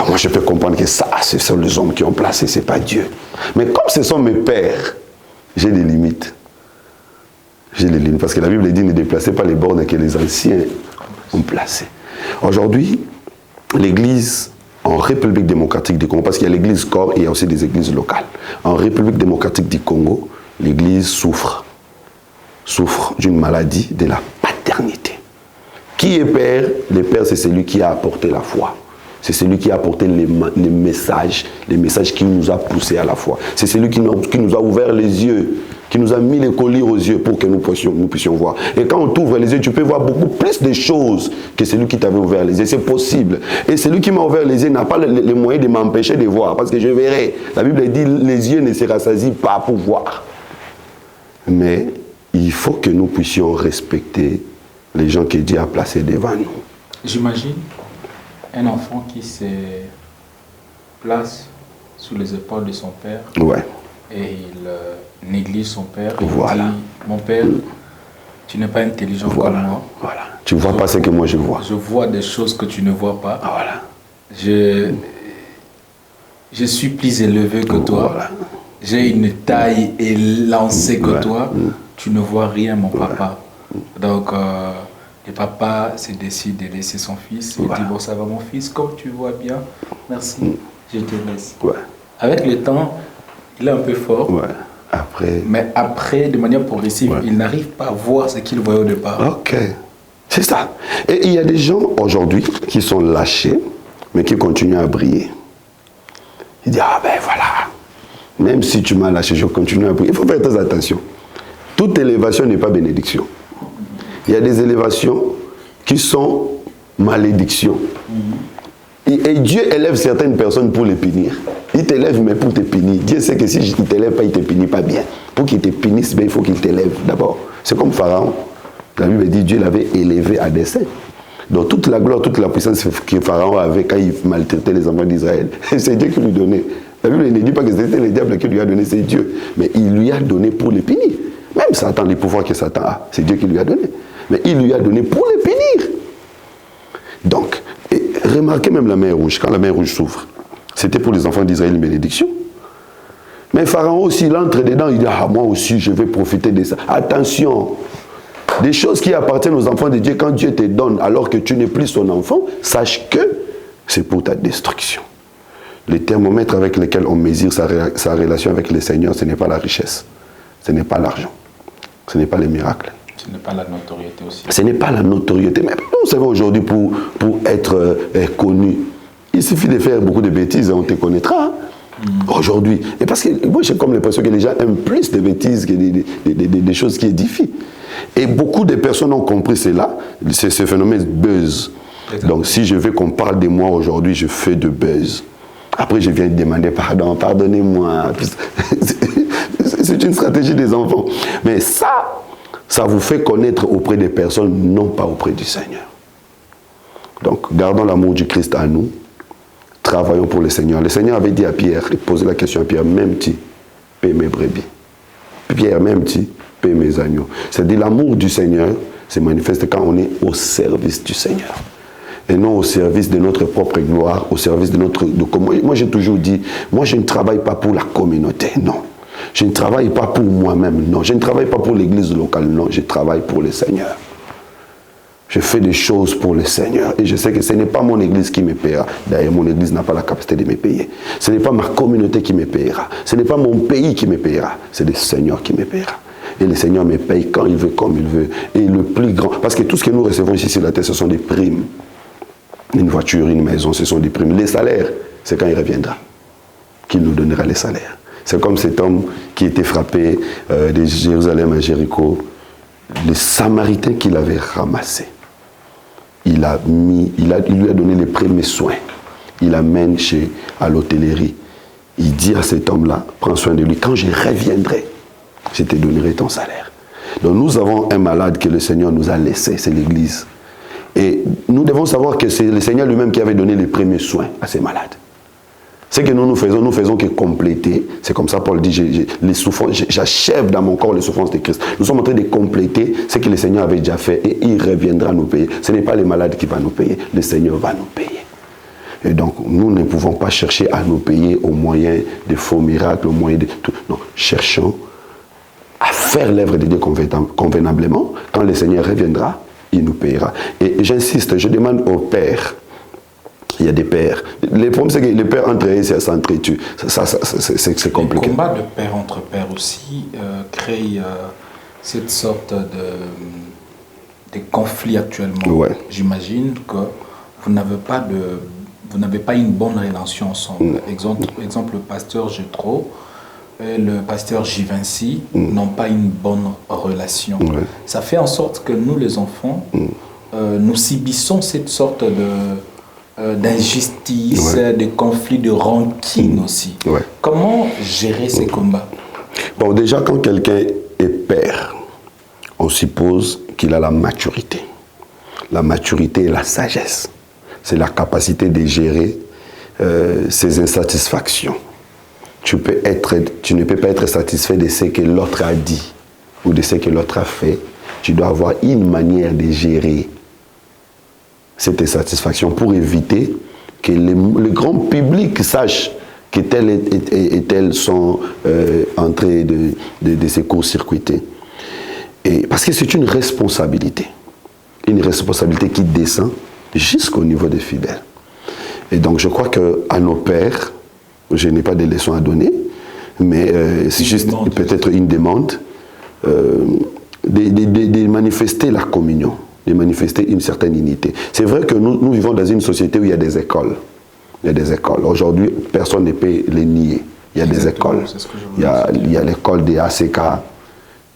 Moi, je peux comprendre que ça, ce sont les hommes qui ont placé, ce n'est pas Dieu. Mais comme ce sont mes pères, j'ai des limites. J'ai des limites. Parce que la Bible dit ne déplacez pas les bornes que les anciens ont placées. Aujourd'hui, l'Église en République démocratique du Congo, parce qu'il y a l'Église corps et il y a aussi des églises locales. En République démocratique du Congo, l'Église souffre d'une maladie de la paternité. Qui est père? Le père, c'est celui qui a apporté la foi. C'est celui qui a apporté les messages qui nous a poussés à la foi. C'est celui qui nous a ouvert les yeux, qui nous a mis les colliers aux yeux pour que nous puissions voir. Et quand on t'ouvre les yeux, tu peux voir beaucoup plus de choses que celui qui t'avait ouvert les yeux. C'est possible. Et celui qui m'a ouvert les yeux n'a pas les moyens de m'empêcher de voir, parce que je verrai. La Bible dit, les yeux ne se rassasient pas pour voir. Mais il faut que nous puissions respecter les gens que Dieu a placés devant nous. J'imagine un enfant qui se place sous les épaules de son père, ouais, et il néglige son père. Et voilà. Il dit, mon père, tu n'es pas intelligent voilà. comme moi. Voilà. Tu ne vois pas ce que moi je vois. Je vois des choses que tu ne vois pas. Voilà. Je suis plus élevé que toi. Voilà. J'ai une taille élancée que toi. Tu ne vois rien, mon papa. Donc, le papa se décide de laisser son fils. Il dit, bon, ça va mon fils, comme tu vois bien, merci, je te laisse. Ouais. Avec le temps, il est un peu fort. Ouais. Après... Mais après, de manière progressive, il n'arrive pas à voir ce qu'il voyait au départ. Ok. C'est ça. Et il y a des gens aujourd'hui qui sont lâchés, mais qui continuent à briller. Ils disent, ah ben voilà, même si tu m'as lâché, je continue à briller. Il faut faire très attention. Toute élévation n'est pas bénédiction. Il y a des élévations qui sont malédictions. Et Dieu élève certaines personnes pour les punir. Il t'élève, mais pour te punir. Dieu sait que si il ne t'élève pas, il ne te punit pas bien. Pour qu'il te punisse, il faut qu'il t'élève d'abord. C'est comme Pharaon. La Bible dit Dieu l'avait élevé à dessein. Donc toute la gloire, toute la puissance que Pharaon avait quand il maltraitait les enfants d'Israël, c'est Dieu qui lui donnait. La Bible ne dit pas que c'était le diable qui lui a donné, c'est Dieu. Mais il lui a donné pour les punir. Même Satan, les pouvoirs que Satan a, c'est Dieu qui lui a donné. Mais il lui a donné pour les punir. Donc, remarquez même la mer rouge. Quand la mer rouge s'ouvre, c'était pour les enfants d'Israël une bénédiction. Mais Pharaon aussi, il entre dedans, il dit, ah, moi aussi, je vais profiter de ça. Attention, des choses qui appartiennent aux enfants de Dieu, quand Dieu te donne, alors que tu n'es plus son enfant, sache que c'est pour ta destruction. Les thermomètres avec lesquels on mesure sa relation avec le Seigneur, ce n'est pas la richesse, ce n'est pas l'argent, ce n'est pas les miracles. Ce n'est pas la notoriété aussi. Ce n'est pas la notoriété. Mais vous savez, aujourd'hui, pour être connu, il suffit de faire beaucoup de bêtises, on te connaîtra. Aujourd'hui. Et parce que moi, j'ai comme l'impression que les gens aiment plus de bêtises que des choses qui édifient. Et beaucoup de personnes ont compris cela, ce phénomène buzz. Donc, si je veux qu'on parle de moi aujourd'hui, je fais de buzz. Après, je viens demander pardon, pardonnez-moi. C'est une stratégie des enfants. Mais ça vous fait connaître auprès des personnes, non pas auprès du Seigneur. Donc, gardons l'amour du Christ à nous. Travaillons pour le Seigneur. Le Seigneur avait dit à Pierre, il posait la question à Pierre, même tu paie mes brebis. Pierre, même tu paie mes agneaux. C'est-à-dire l'amour du Seigneur se manifeste quand on est au service du Seigneur. Et non au service de notre propre gloire, au service de notre... Moi, j'ai toujours dit, moi, je ne travaille pas pour la communauté, non. Je ne travaille pas pour moi-même, non. Je ne travaille pas pour l'église locale, non. Je travaille pour le Seigneur. Je fais des choses pour le Seigneur. Et je sais que ce n'est pas mon église qui me paiera. D'ailleurs, mon église n'a pas la capacité de me payer. Ce n'est pas ma communauté qui me paiera. Ce n'est pas mon pays qui me paiera. C'est le Seigneur qui me paiera. Et le Seigneur me paye quand il veut, comme il veut. Et le plus grand... Parce que tout ce que nous recevons ici sur la terre, ce sont des primes. Une voiture, une maison, ce sont des primes. Les salaires, c'est quand il reviendra qu'il nous donnera les salaires. C'est comme cet homme qui était frappé de Jérusalem à Jéricho, les Samaritains qu'il avait ramassés. Il lui a donné les premiers soins. Il l'amène à l'hôtellerie. Il dit à cet homme-là, prends soin de lui, quand je reviendrai, je te donnerai ton salaire. Donc nous avons un malade que le Seigneur nous a laissé, c'est l'Église. Et nous devons savoir que c'est le Seigneur lui-même qui avait donné les premiers soins à ces malades. Ce que nous faisons que compléter. C'est comme ça Paul dit, j'achève dans mon corps les souffrances de Christ. Nous sommes en train de compléter ce que le Seigneur avait déjà fait et il reviendra nous payer. Ce n'est pas les malades qui vont nous payer, le Seigneur va nous payer. Et donc, nous ne pouvons pas chercher à nous payer au moyen de faux miracles, au moyen de tout. Non, cherchons à faire l'œuvre de Dieu convenablement. Quand le Seigneur reviendra, il nous payera. Et j'insiste, je demande aux pères. Il y a des pères. Le problème, c'est que les pères entre eux, ça s'entretue. C'est compliqué. Le combat de père entre pères aussi crée cette sorte de conflit actuellement. Ouais. J'imagine que vous n'avez pas une bonne relation ensemble. Exemple, le pasteur Gétro et le pasteur Givenchy n'ont pas une bonne relation. Ouais. Ça fait en sorte que nous, les enfants, nous subissons cette sorte d'injustice, de conflit, de rancune aussi. Ouais. Comment gérer ces combats? Bon, déjà, quand quelqu'un est père, on suppose qu'il a la maturité. La maturité et la sagesse. C'est la capacité de gérer ses insatisfactions. Tu ne peux pas être satisfait de ce que l'autre a dit ou de ce que l'autre a fait. Tu dois avoir une manière de gérer cette insatisfaction pour éviter que le grand public sache que tel et tel sont en train de se court-circuiter. Parce que c'est une responsabilité qui descend jusqu'au niveau des fidèles. Et donc je crois qu'à nos pères, je n'ai pas de leçons à donner, mais c'est juste peut-être une demande de manifester la communion, de manifester une certaine unité. C'est vrai que nous vivons dans une société où il y a des écoles. Il y a des écoles. Aujourd'hui, personne ne peut les nier. Il y a des écoles. Il y a l'école des ACK.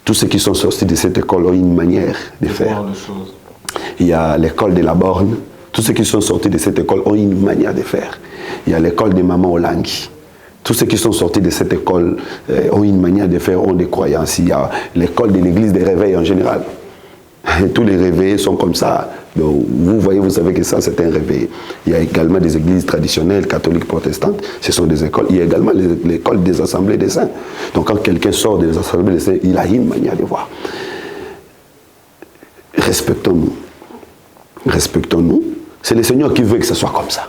Tous ceux qui sont sortis de cette école ont une manière de faire. Il y a l'école de la Borne. Tous ceux qui sont sortis de cette école ont une manière de faire. Il y a l'école de Maman Olangi. Tous ceux qui sont sortis de cette école ont une manière de faire, ont des croyances. Il y a l'école de l'église des réveils en général. Tous les réveillés sont comme ça. Donc, vous voyez, vous savez que ça, c'est un réveil. Il y a également des églises traditionnelles, catholiques, protestantes. Ce sont des écoles. Il y a également l'école des assemblées des saints. Donc, quand quelqu'un sort des assemblées des saints, il a une manière de voir. Respectons-nous. Respectons-nous. C'est le Seigneur qui veut que ce soit comme ça.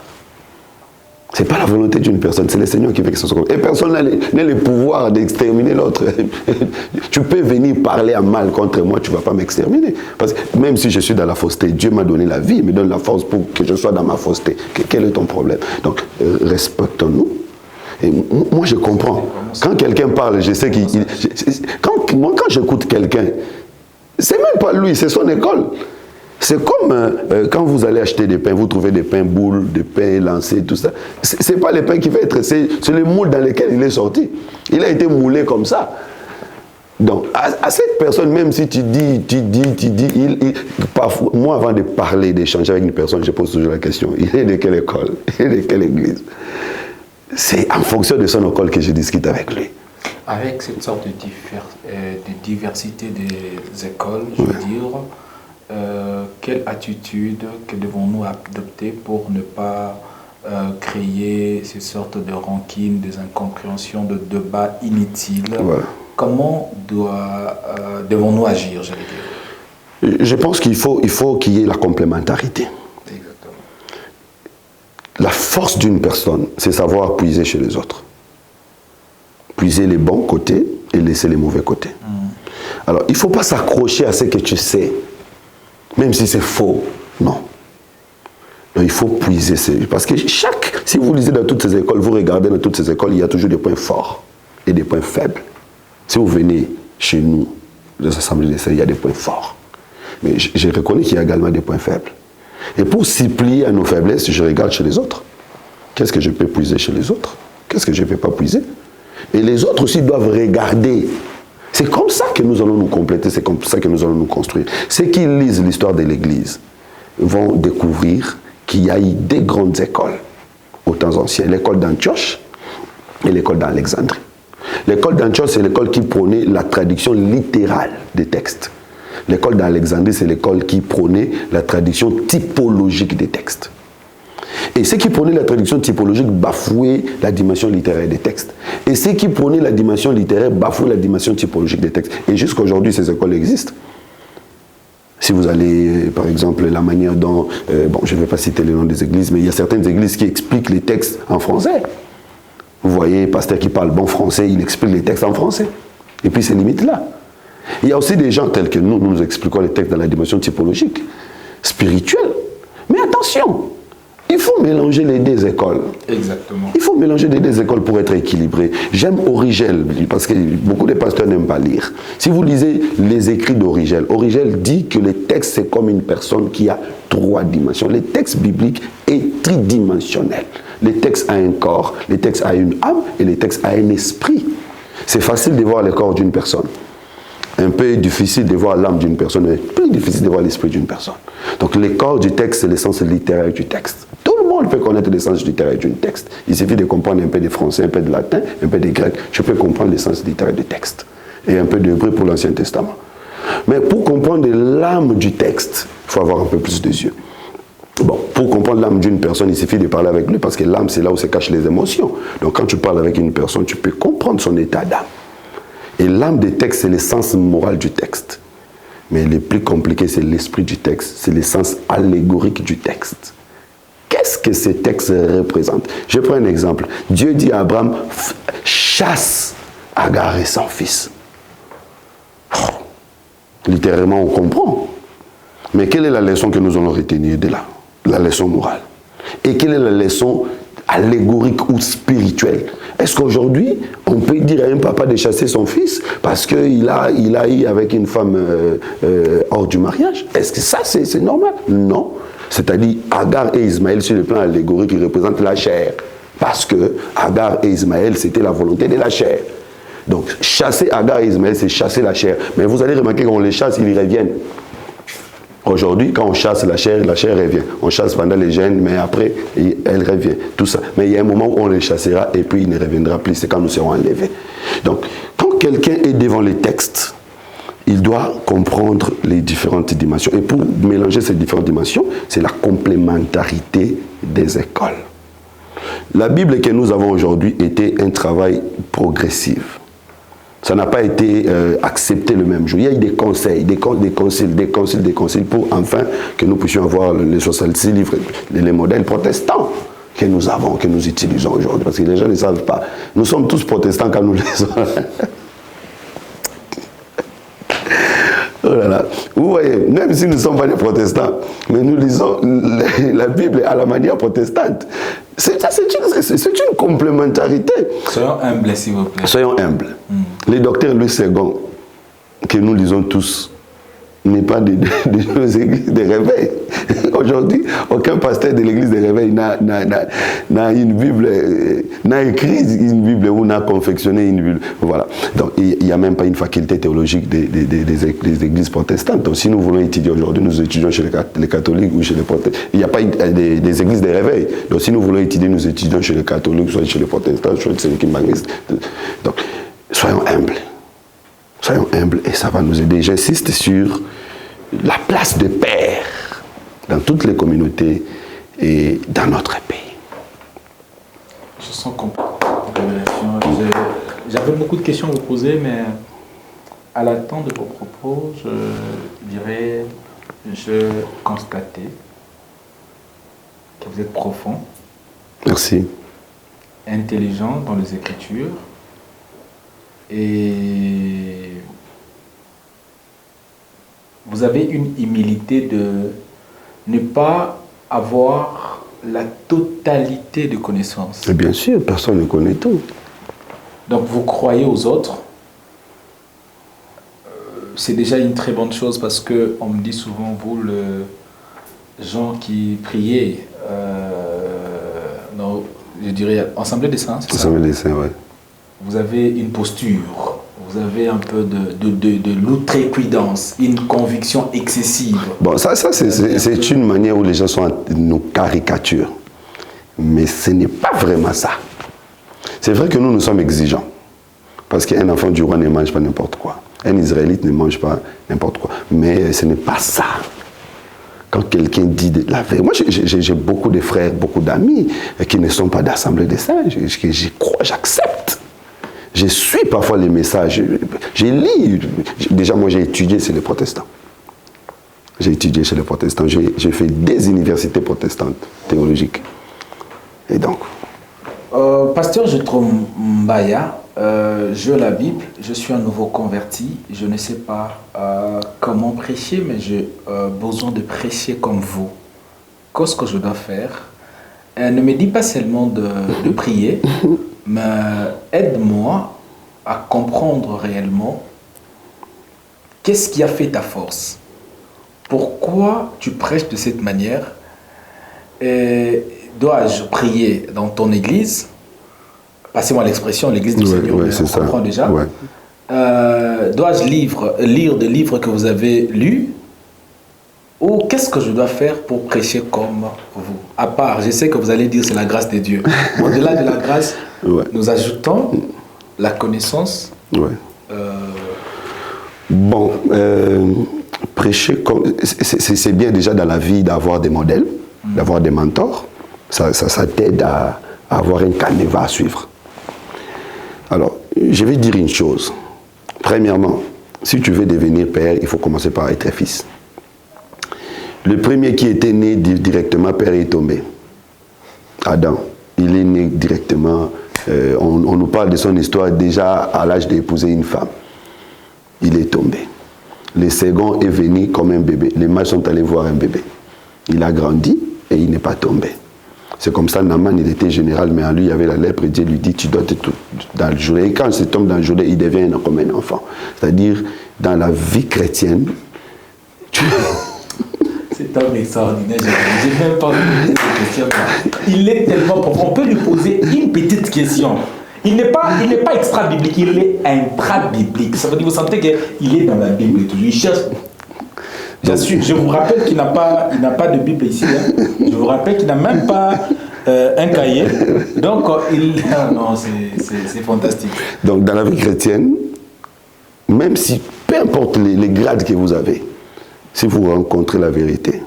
Ce n'est pas la volonté d'une personne, c'est le Seigneur qui veut que ce soit comme ça. Et personne n'a le pouvoir d'exterminer l'autre. Tu peux venir parler à mal contre moi, tu ne vas pas m'exterminer. Parce que même si je suis dans la fausseté, Dieu m'a donné la vie, il me donne la force pour que je sois dans ma fausseté. Quel est ton problème? Donc, respectons-nous. Et moi, je comprends. Quand quelqu'un parle, je sais qu'il... Quand j'écoute quelqu'un, c'est même pas lui, c'est son école. C'est comme quand vous allez acheter des pains, vous trouvez des pains boules, des pains lancés, tout ça. C'est pas les pains qui vont être, c'est le moule dans lequel il est sorti. Il a été moulé comme ça. Donc, à cette personne, même si tu dis, parfois, moi, avant de parler, d'échanger avec une personne, je pose toujours la question, il est de quelle école? Il est de quelle église? C'est en fonction de son école que je discute avec lui. Avec cette sorte de diversité des écoles, je veux dire, quelle attitude que devons-nous adopter pour ne pas créer ces sortes de rancune, des incompréhensions, de débats inutiles? Ouais. Comment devons-nous agir, j'allais dire? Je pense qu'il faut qu'il y ait la complémentarité. Exactement. La force d'une personne, c'est savoir puiser chez les autres. Puiser les bons côtés et laisser les mauvais côtés. Alors, il ne faut pas s'accrocher à ce que tu sais. Même si c'est faux, non. Donc, il faut puiser. Parce que si vous lisez dans toutes ces écoles, vous regardez dans toutes ces écoles, il y a toujours des points forts et des points faibles. Si vous venez chez nous, les assemblées des saints, il y a des points forts. Mais je reconnais qu'il y a également des points faibles. Et pour s'y plier à nos faiblesses, je regarde chez les autres. Qu'est-ce que je peux puiser chez les autres? Qu'est-ce que je ne peux pas puiser? Et les autres aussi doivent regarder. C'est comme ça que nous allons nous compléter, c'est comme ça que nous allons nous construire. Ceux qui lisent l'histoire de l'Église vont découvrir qu'il y a eu des grandes écoles au temps ancien. L'école d'Antioche et l'école d'Alexandrie. L'école d'Antioche, c'est l'école qui prônait la traduction littérale des textes. L'école d'Alexandrie, c'est l'école qui prônait la traduction typologique des textes. Et ceux qui prônaient la traduction typologique bafouaient la dimension littéraire des textes. Et ceux qui prônaient la dimension littéraire bafouaient la dimension typologique des textes. Et jusqu'à aujourd'hui, ces écoles existent. Si vous allez, par exemple, la manière dont... bon, je ne vais pas citer les noms des églises, mais il y a certaines églises qui expliquent les textes en français. Vous voyez, pasteur qui parle bon français, il explique les textes en français. Et puis, c'est limite là. Il y a aussi des gens tels que nous expliquons les textes dans la dimension typologique, spirituelle. Mais attention, il faut mélanger les deux écoles. Exactement. Il faut mélanger les deux écoles pour être équilibré. J'aime Origel, parce que beaucoup de pasteurs n'aiment pas lire. Si vous lisez les écrits d'Origel, Origel dit que le texte, c'est comme une personne qui a 3 dimensions. Le texte biblique est tridimensionnel. Le texte a un corps, le texte a une âme et le texte a un esprit. C'est facile de voir le corps d'une personne. Un peu difficile de voir l'âme d'une personne, mais plus difficile de voir l'esprit d'une personne. Donc le corps du texte, c'est l'essence littéraire du texte. Tout le monde peut connaître l'essence littéraire du texte. Il suffit de comprendre un peu de français, un peu de latin, un peu de grec. Je peux comprendre l'essence littéraire du texte. Et un peu d'hébreu pour l'Ancien Testament. Mais pour comprendre l'âme du texte, il faut avoir un peu plus de yeux. Bon, pour comprendre l'âme d'une personne, il suffit de parler avec lui, parce que l'âme, c'est là où se cachent les émotions. Donc quand tu parles avec une personne, tu peux comprendre son état d'âme. Et l'âme des textes, c'est l'essence morale du texte. Mais le plus compliqué, c'est l'esprit du texte, c'est l'essence allégorique du texte. Qu'est-ce que ces textes représentent? Je prends un exemple. Dieu dit à Abraham, chasse Agar et son fils. Oh, littéralement, on comprend. Mais quelle est la leçon que nous allons retenir de là? La leçon morale. Et quelle est la leçon allégorique ou spirituelle? Est-ce qu'aujourd'hui, on peut dire à un papa de chasser son fils parce qu'il a eu avec une femme hors du mariage? Est-ce que ça, c'est normal? Non. C'est-à-dire, Agar et Ismaël, sur le plan allégorique, ils représentent la chair. Parce que Agar et Ismaël, c'était la volonté de la chair. Donc, chasser Agar et Ismaël, c'est chasser la chair. Mais vous allez remarquer qu'on les chasse, ils reviennent. Aujourd'hui, quand on chasse la chair revient. On chasse pendant les gènes, mais après, elle revient. Tout ça. Mais il y a un moment où on les chassera et puis il ne reviendra plus. C'est quand nous serons enlevés. Donc, quand quelqu'un est devant les textes, il doit comprendre les différentes dimensions. Et pour mélanger ces différentes dimensions, c'est la complémentarité des écoles. La Bible que nous avons aujourd'hui était un travail progressif. Ça n'a pas été accepté le même jour. Il y a eu des conseils, des conciles pour enfin que nous puissions avoir les 66 livres, les modèles protestants que nous avons, que nous utilisons aujourd'hui. Parce que les gens ne savent pas. Nous sommes tous protestants quand nous lisons. Oh là là. Vous voyez, même si nous ne sommes pas des protestants, mais nous lisons la Bible à la manière protestante. C'est une complémentarité. Soyons humbles, s'il vous plaît. Soyons humbles. Le docteur Louis II, que nous lisons tous, n'est pas de nos églises de réveil. Aujourd'hui, aucun pasteur de l'église de réveil n'a une Bible, n'a écrit une Bible ou n'a confectionné une Bible. Voilà. Donc, il n'y a même pas une faculté théologique des églises protestantes. Donc, si nous voulons étudier aujourd'hui, nous étudions chez les catholiques ou chez les protestants. Il n'y a pas des églises de réveil. Donc, si nous voulons étudier, nous étudions chez les catholiques, soit chez les protestants, soit chez les kimbangistes. Donc, soyons humbles. Soyons humbles et ça va nous aider. J'insiste sur la place de père dans toutes les communautés et dans notre pays. Je sens qu'on révélation. J'avais beaucoup de questions à vous poser, mais à l'attente de vos propos, je constatais que vous êtes profond. Merci. Intelligent dans les Écritures. Et vous avez une humilité de ne pas avoir la totalité de connaissances. Et bien sûr, personne ne connaît tout. Donc vous croyez aux autres. C'est déjà une très bonne chose parce qu'on me dit souvent, vous, gens qui priaient, non, je dirais, Assemblée des Saints, c'est ça? Assemblée des Saints, oui. Vous avez une posture, vous avez un peu de l'outrecuidance, une conviction excessive. Bon, ça c'est une manière où les gens sont nos caricatures. Mais ce n'est pas vraiment ça. C'est vrai que nous sommes exigeants. Parce qu'un enfant du roi ne mange pas n'importe quoi. Un Israélite ne mange pas n'importe quoi. Mais ce n'est pas ça. Quand quelqu'un dit la vérité. Moi, j'ai beaucoup de frères, beaucoup d'amis qui ne sont pas d'Assemblée des Saints. J'y crois, j'accepte. Je suis parfois les messages. Je lis. Déjà, moi, j'ai étudié chez les protestants. J'ai étudié chez les protestants. J'ai fait des universités protestantes théologiques. Et donc... Pasteur Jethro Mbaya, je la Bible, je suis un nouveau converti, je ne sais pas comment prêcher, mais j'ai besoin de prêcher comme vous. Qu'est-ce que je dois faire? Ne me dis pas seulement de prier, mais aide-moi à comprendre réellement qu'est-ce qui a fait ta force. Pourquoi tu prêches de cette manière? Dois-je prier dans ton église? Passez-moi l'expression, l'église du Seigneur, on comprend déjà. Ouais. Dois-je lire des livres que vous avez lus? Ou qu'est-ce que je dois faire pour prêcher comme vous? À part, je sais que vous allez dire c'est la grâce de Dieu. Au-delà de la grâce, nous ajoutons la connaissance. Bon, prêcher comme... C'est bien déjà dans la vie d'avoir des modèles, d'avoir des mentors. Ça t'aide à avoir un canevas à suivre. Alors, je vais dire une chose. Premièrement, si tu veux devenir père, il faut commencer par être fils. Le premier qui était né directement, père est tombé. Adam, il est né directement. On nous parle de son histoire déjà à l'âge d'épouser une femme. Il est tombé. Le second est venu comme un bébé. Les mages sont allés voir un bébé. Il a grandi et il n'est pas tombé. C'est comme ça, Naaman, il était général, mais en lui, il y avait la lèpre, et Dieu lui dit, tu dois être dans le journée. Et quand cet homme dans le journée, il devient comme un enfant. C'est-à-dire, dans la vie chrétienne, Cet homme extraordinaire, j'ai même pas posé cette question. Il est tellement profond. On peut lui poser une petite question. Il n'est pas extra-biblique, il est intra-biblique. Ça veut dire, vous sentez qu'il est dans la Bible et tout. Il cherche... Bien sûr, je vous rappelle qu'il n'a pas de Bible ici. Hein. Je vous rappelle qu'il n'a même pas un cahier. Donc, non, c'est fantastique. Donc, dans la vie chrétienne, même si, peu importe les grades que vous avez, si vous rencontrez la vérité,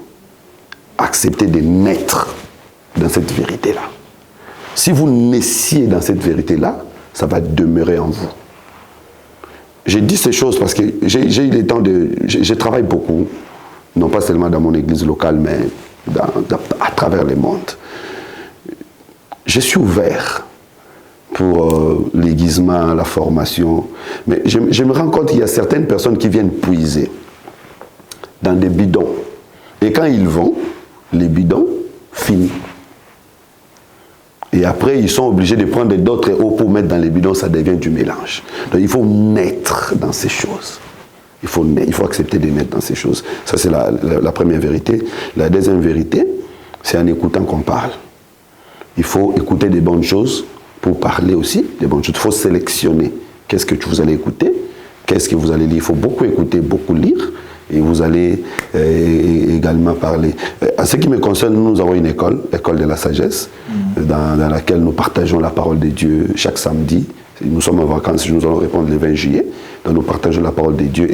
acceptez de naître dans cette vérité-là. Si vous naissiez dans cette vérité-là, ça va demeurer en vous. J'ai dit ces choses parce que j'ai eu le temps de... Je travaille beaucoup, non pas seulement dans mon église locale, mais à travers le monde. Je suis ouvert pour l'aiguisement, la formation, mais je me rends compte qu'il y a certaines personnes qui viennent puiser dans des bidons. Et quand ils vont, les bidons finissent. Et après, ils sont obligés de prendre d'autres eaux pour mettre dans les bidons, ça devient du mélange. Donc il faut naître dans ces choses. Il faut accepter de naître dans ces choses. Ça, c'est la première vérité. La deuxième vérité, c'est en écoutant qu'on parle. Il faut écouter des bonnes choses pour parler aussi des bonnes choses. Il faut sélectionner. Qu'est-ce que vous allez écouter? Qu'est-ce que vous allez lire? Il faut beaucoup écouter, beaucoup lire. Et vous allez également parler. En ce qui me concerne, nous avons une école de la sagesse, dans laquelle nous partageons la parole de Dieu chaque samedi. Nous sommes en vacances, nous allons répondre le 20 juillet. Donc nous partageons la parole de Dieu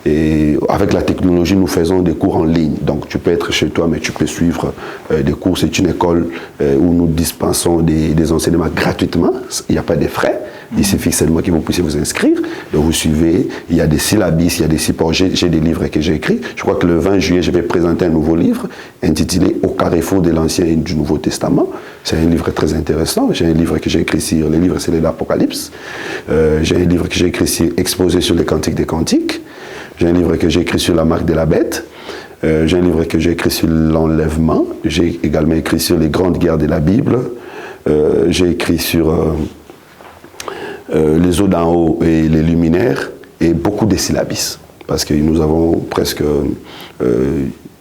et avec la technologie, nous faisons des cours en ligne. Donc tu peux être chez toi, mais tu peux suivre des cours. C'est une école où nous dispensons des enseignements gratuitement. Il n'y a pas de frais. Il suffit seulement que vous puissiez vous inscrire. Donc vous suivez, il y a des syllabis, il y a des supports. J'ai des livres que j'ai écrits. Je crois que le 20 juillet, je vais présenter un nouveau livre intitulé « Au carrefour de l'Ancien et du Nouveau Testament ». C'est un livre très intéressant. J'ai un livre que j'ai écrit sur les livres, c'est l'Apocalypse. J'ai un livre que j'ai écrit sur Exposé sur les Cantiques des Cantiques. J'ai un livre que j'ai écrit sur la marque de la bête. J'ai un livre que j'ai écrit sur l'enlèvement. J'ai également écrit sur les grandes guerres de la Bible. J'ai écrit sur les eaux d'en haut et les luminaires et beaucoup de syllabis. Parce que nous avons presque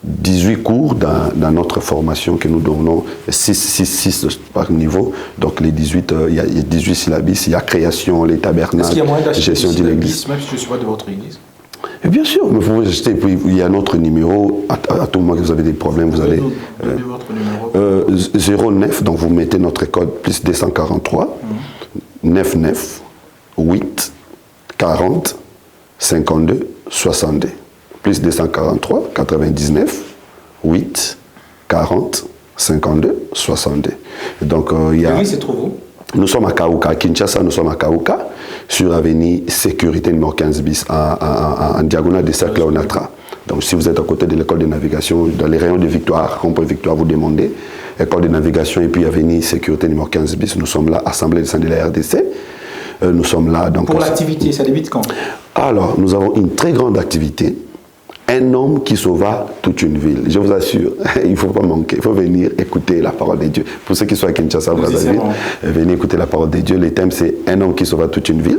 18 cours dans notre formation que nous donnons, 6 par niveau. Donc les 18, il y a 18 syllabis, il y a création, les tabernacles, est-ce qu'il y a moyen d'acheter gestion de l'église. Même si je ne suis pas de votre église? Et bien sûr, mais vous pouvez acheter, puis il y a notre numéro, à tout moment que vous avez des problèmes, vous allez... votre numéro 09, donc vous mettez notre code plus 243, 99, 8, 40, 52, 62. Plus 243, 99, 8, 40, 52, 62. Donc, il y a... Oui, c'est trop vous. Nous sommes à Kaouka, à Kinshasa, nous sommes à Kaouka, sur l'avenue Sécurité numéro 15 bis, en diagonale de Cercle Onatra. Donc, si vous êtes à côté de l'école de navigation, dans les rayons de Victoire, rond-point Victoire, vous demandez école de navigation et puis avenue Sécurité numéro 15 bis. Nous sommes là, Assemblée des de la RDC. Nous sommes là. Donc, pour l'activité, ça débute quand? Alors, nous avons une très grande activité. Un homme qui sauva toute une ville. Je vous assure, il ne faut pas manquer. Il faut venir écouter la parole de Dieu. Pour ceux qui sont à Kinshasa, Brazzaville, venez écouter la parole de Dieu. Le thème, c'est un homme qui sauva toute une ville.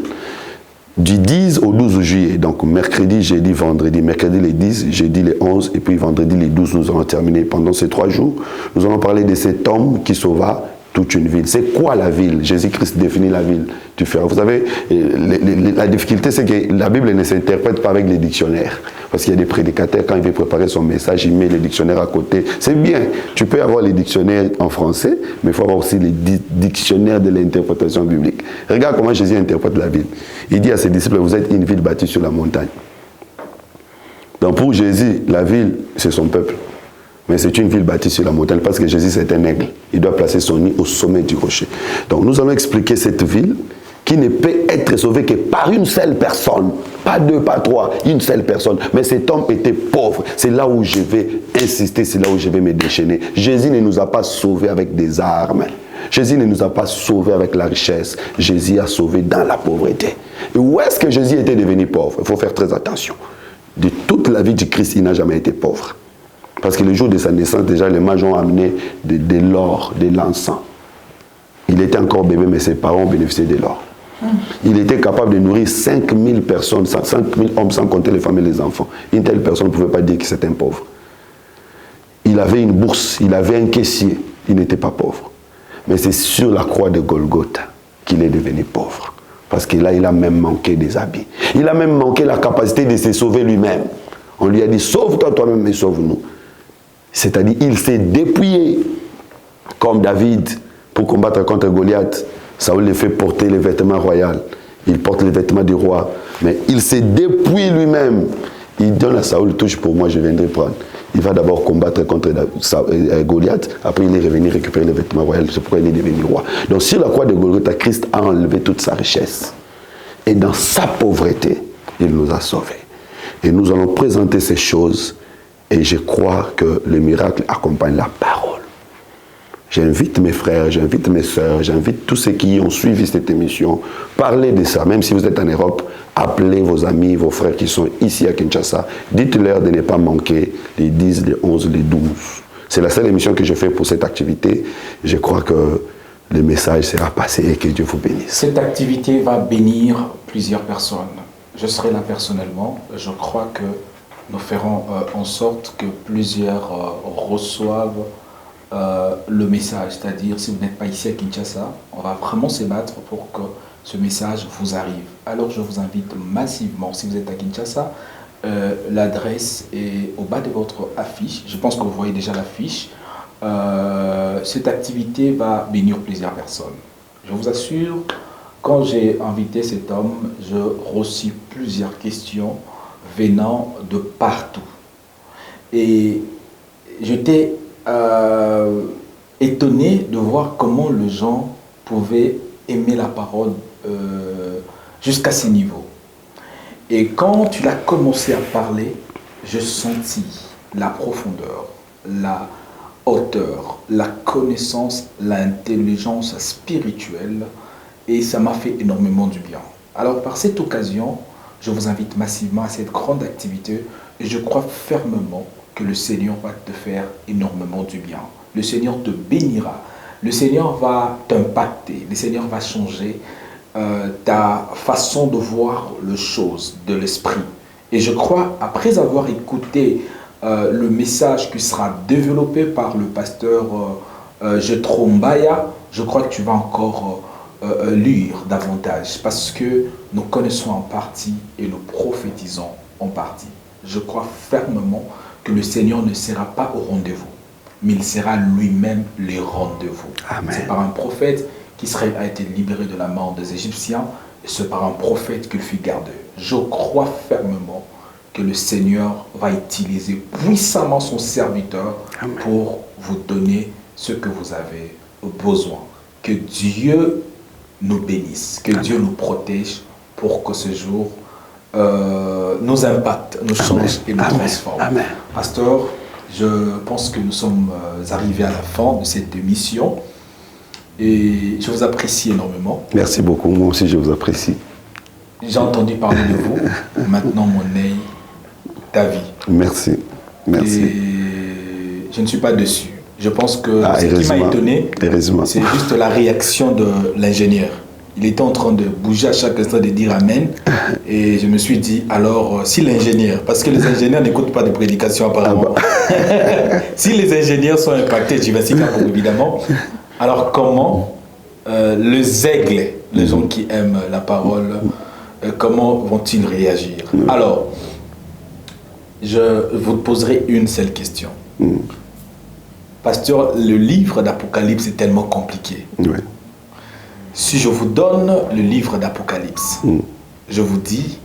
Du 10 au 12 juillet, donc mercredi, jeudi, vendredi. Mercredi les 10, jeudi les 11, et puis vendredi les 12, nous allons terminer. Pendant ces 3 jours, nous allons parler de cet homme qui sauva toute une ville. C'est quoi la ville? Jésus-Christ définit la ville du fer. Vous savez, la difficulté, c'est que la Bible ne s'interprète pas avec les dictionnaires. Parce qu'il y a des prédicateurs, quand il veut préparer son message, il met les dictionnaires à côté. C'est bien, tu peux avoir les dictionnaires en français, mais il faut avoir aussi les dictionnaires de l'interprétation biblique. Regarde comment Jésus interprète la ville. Il dit à ses disciples, vous êtes une ville bâtie sur la montagne. Donc pour Jésus, la ville, c'est son peuple. Mais c'est une ville bâtie sur la montagne parce que Jésus, c'est un aigle. Il doit placer son nid au sommet du rocher. Donc nous allons expliquer cette ville qui ne peut être sauvée que par une seule personne. Pas 2, pas 3, une seule personne. Mais cet homme était pauvre. C'est là où je vais insister, c'est là où je vais me déchaîner. Jésus ne nous a pas sauvés avec des armes. Jésus ne nous a pas sauvés avec la richesse. Jésus a sauvé dans la pauvreté. Et où est-ce que Jésus était devenu pauvre? Il faut faire très attention. De toute la vie du Christ, il n'a jamais été pauvre. Parce que le jour de sa naissance, déjà, les mages ont amené de l'or, de l'encens. Il était encore bébé, mais ses parents bénéficiaient de l'or. Il était capable de nourrir 5000 personnes, 5000 hommes, sans compter les femmes et les enfants. Une telle personne ne pouvait pas dire que c'était un pauvre. Il avait une bourse, il avait un caissier, il n'était pas pauvre. Mais c'est sur la croix de Golgotha qu'il est devenu pauvre. Parce que là, il a même manqué des habits. Il a même manqué la capacité de se sauver lui-même. On lui a dit, sauve-toi toi-même et sauve-nous. C'est-à-dire, il s'est dépouillé comme David pour combattre contre Goliath. Saoul le fait porter les vêtements royaux. Il porte les vêtements du roi. Mais il s'est dépouillé lui-même. Il donne à Saoul, touche pour moi, je viendrai prendre. Il va d'abord combattre contre Goliath. Après, il est revenu récupérer les vêtements royaux. C'est pourquoi il est devenu roi. Donc, sur la croix de Golgotha, Christ a enlevé toute sa richesse. Et dans sa pauvreté, il nous a sauvés. Et nous allons présenter ces choses. Et je crois que le miracle accompagne la parole. J'invite mes frères, j'invite mes sœurs, j'invite tous ceux qui ont suivi cette émission. Parlez de ça. Même si vous êtes en Europe, appelez vos amis, vos frères qui sont ici à Kinshasa. Dites-leur de ne pas manquer les 10, les 11, les 12. C'est la seule émission que je fais pour cette activité. Je crois que le message sera passé et que Dieu vous bénisse. Cette activité va bénir plusieurs personnes. Je serai là personnellement. Je crois que nous ferons en sorte que plusieurs reçoivent le message. C'est-à-dire, si vous n'êtes pas ici à Kinshasa, on va vraiment se battre pour que ce message vous arrive. Alors, je vous invite massivement, si vous êtes à Kinshasa, l'adresse est au bas de votre affiche. Je pense que vous voyez déjà l'affiche. Cette activité va bénir plusieurs personnes. Je vous assure, quand j'ai invité cet homme, je reçus plusieurs questions venant de partout. Et j'étais étonné de voir comment les gens pouvaient aimer la parole jusqu'à ce niveau. Et quand tu as commencé à parler, je sentis la profondeur, la hauteur, la connaissance, l'intelligence spirituelle, et ça m'a fait énormément du bien. Alors par cette occasion, je vous invite massivement à cette grande activité et je crois fermement que le Seigneur va te faire énormément du bien. Le Seigneur te bénira, le Seigneur va t'impacter, le Seigneur va changer ta façon de voir les choses de l'esprit. Et je crois, après avoir écouté le message qui sera développé par le pasteur Jethro Mbaya, je crois que tu vas encore lire davantage parce que nous connaissons en partie et nous prophétisons en partie. Je crois fermement que le Seigneur ne sera pas au rendez-vous, mais il sera lui-même le rendez-vous. C'est par un prophète qui a été libéré de la main des Égyptiens, et c'est par un prophète qu'il fut gardé. Je crois fermement que le Seigneur va utiliser puissamment son serviteur pour vous donner ce que vous avez besoin. Que Dieu nous bénisse, que Dieu nous protège pour que ce jour nous impacte, nous change et nous transforme. Pasteur, je pense que nous sommes arrivés à la fin de cette émission et je vous apprécie énormément. Merci beaucoup, moi aussi je vous apprécie. J'ai entendu parler de vous, maintenant mon œil, ta vie. Merci, merci. Et je ne suis pas déçu. Je pense que ce qui m'a étonné, c'est juste la réaction de l'ingénieur. Il était en train de bouger à chaque instant, de dire Amen. Et je me suis dit, alors, si l'ingénieur, parce que les ingénieurs n'écoutent pas de prédication apparemment, si les ingénieurs sont impactés, j'y vais citer évidemment, alors comment les aigles, les gens qui aiment la parole, comment vont-ils réagir? Alors, je vous poserai une seule question. Pasteur, le livre d'Apocalypse est tellement compliqué. Si je vous donne le livre d'Apocalypse, je vous dis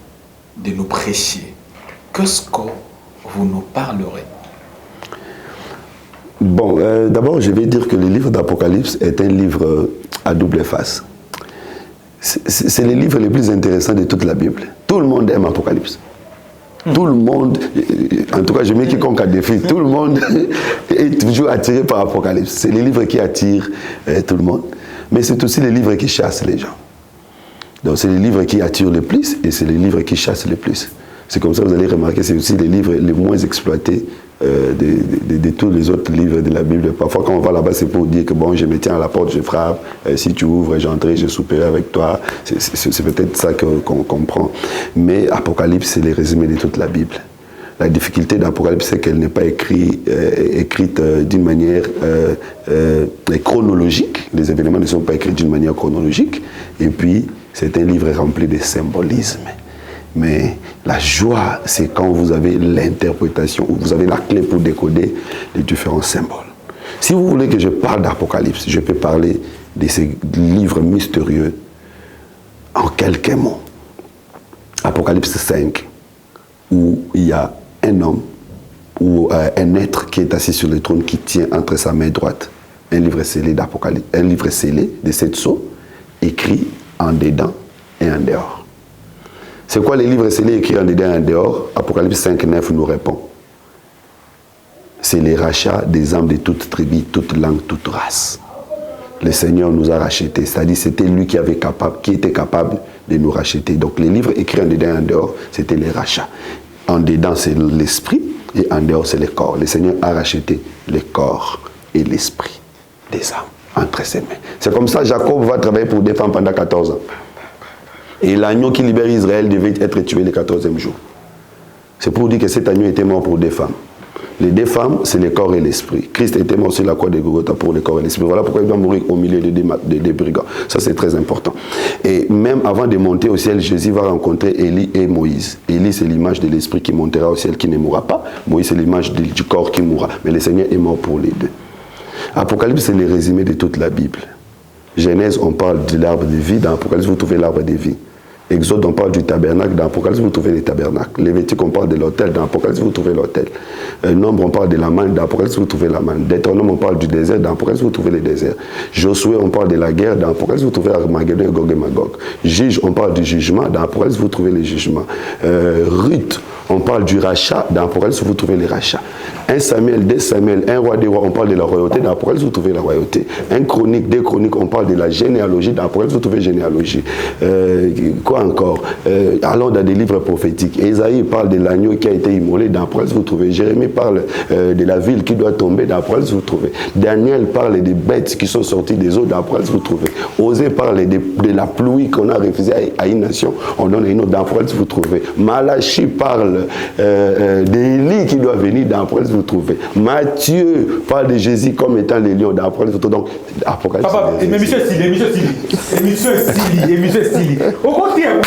de nous prêcher, qu'est-ce que vous nous parlerez? Bon, d'abord, je vais dire que le livre d'Apocalypse est un livre à double face. C'est le livre le plus intéressant de toute la Bible. Tout le monde aime Apocalypse. Tout le monde, en tout cas je mets quiconque à défi, tout le monde est toujours attiré par Apocalypse. C'est le livre qui attire tout le monde. Mais c'est aussi le livre qui chasse les gens. Donc c'est le livre qui attire le plus et c'est le livre qui chasse le plus. C'est comme ça que vous allez remarquer, c'est aussi les livres les moins exploités de tous les autres livres de la Bible. Parfois quand on va là-bas, c'est pour dire que bon, je me tiens à la porte, je frappe, si tu ouvres, j'entrerai, je souperai avec toi. C'est peut-être ça qu'on comprend. Mais Apocalypse, c'est le résumé de toute la Bible. La difficulté d'Apocalypse, c'est qu'elle n'est pas écrite d'une manière chronologique. Les événements ne sont pas écrits d'une manière chronologique. Et puis, c'est un livre rempli de symbolisme. Mais la joie, c'est quand vous avez l'interprétation, ou vous avez la clé pour décoder les différents symboles. Si vous voulez que je parle d'Apocalypse, je peux parler de ces livres mystérieux en quelques mots. Apocalypse 5, où il y a un homme ou un être qui est assis sur le trône qui tient entre sa main droite un livre scellé d'Apocalypse, un livre scellé de 7 sceaux, écrit en dedans et en dehors. C'est quoi les livres scellés écrits en dedans et en dehors? Apocalypse 5, 9 nous répond. C'est les rachats des âmes de toute tribu, toute langue, toute race. Le Seigneur nous a rachetés, c'est-à-dire c'était lui qui était capable de nous racheter. Donc les livres écrits en dedans et en dehors, c'était les rachats. En dedans, c'est l'esprit et en dehors, c'est le corps. Le Seigneur a racheté le corps et l'esprit des âmes entre ses mains. C'est comme ça que Jacob va travailler pour des femmes pendant 14 ans. Et l'agneau qui libère Israël devait être tué le 14e jour. C'est pour dire que cet agneau était mort pour des femmes. Les deux femmes, c'est le corps et l'esprit. Christ était mort sur la croix de Golgotha pour le corps et l'esprit. Voilà pourquoi il doit mourir au milieu des brigands. Ça, c'est très important. Et même avant de monter au ciel, Jésus va rencontrer Élie et Moïse. Élie, c'est l'image de l'esprit qui montera au ciel, qui ne mourra pas. Moïse, c'est l'image du corps qui mourra. Mais le Seigneur est mort pour les deux. Apocalypse, c'est le résumé de toute la Bible. Genèse, on parle de l'arbre de vie. Dans Apocalypse, vous trouvez l'arbre de vie. Exode, on parle du tabernacle. Dans Apocalypse, vous trouvez le tabernacle. Lévitique, on parle de l'autel. Dans Apocalypse, vous trouvez l'autel. Nombre, on parle de la manne. Dans Apocalypse, vous trouvez la manne. Deutéronome, on parle du désert. Dans Apocalypse, vous trouvez le désert. Josué, on parle de la guerre. Dans Apocalypse, vous trouvez Armageddon et Gog et Magog. Juge, on parle du jugement. Dans Apocalypse, vous trouvez les jugements. Ruth, on parle du rachat. Dans Apocalypse, vous trouvez les rachats. 1 Samuel, 2 Samuel, 1 Roi des Rois, on parle de la royauté. Dans Apocalypse, vous trouvez la royauté. 1 Chronique, 2 Chroniques, on parle de la généalogie. Dans Apocalypse, vous trouvez généalogie. Quoi encore? Allons dans des livres prophétiques. Ésaïe parle de l'agneau qui a été immolé. Dans Apocalypse, vous trouvez. Jérémie parle de la ville qui doit tomber. Dans Apocalypse, vous trouvez. Daniel parle des bêtes qui sont sorties des eaux. Dans Apocalypse, vous trouvez. Osée parle de la pluie qu'on a refusée à une nation. On donne une autre. Dans Apocalypse, vous trouvez. Malachie parle d'Élie qui doit venir. Dans Apocalypse, vous trouvez. Matthieu parle de Jésus comme étant les lions. Dans Apocalypse, vous trouvez. Donc, Apocalypse. Papa, mais monsieur Stili. Au contraire,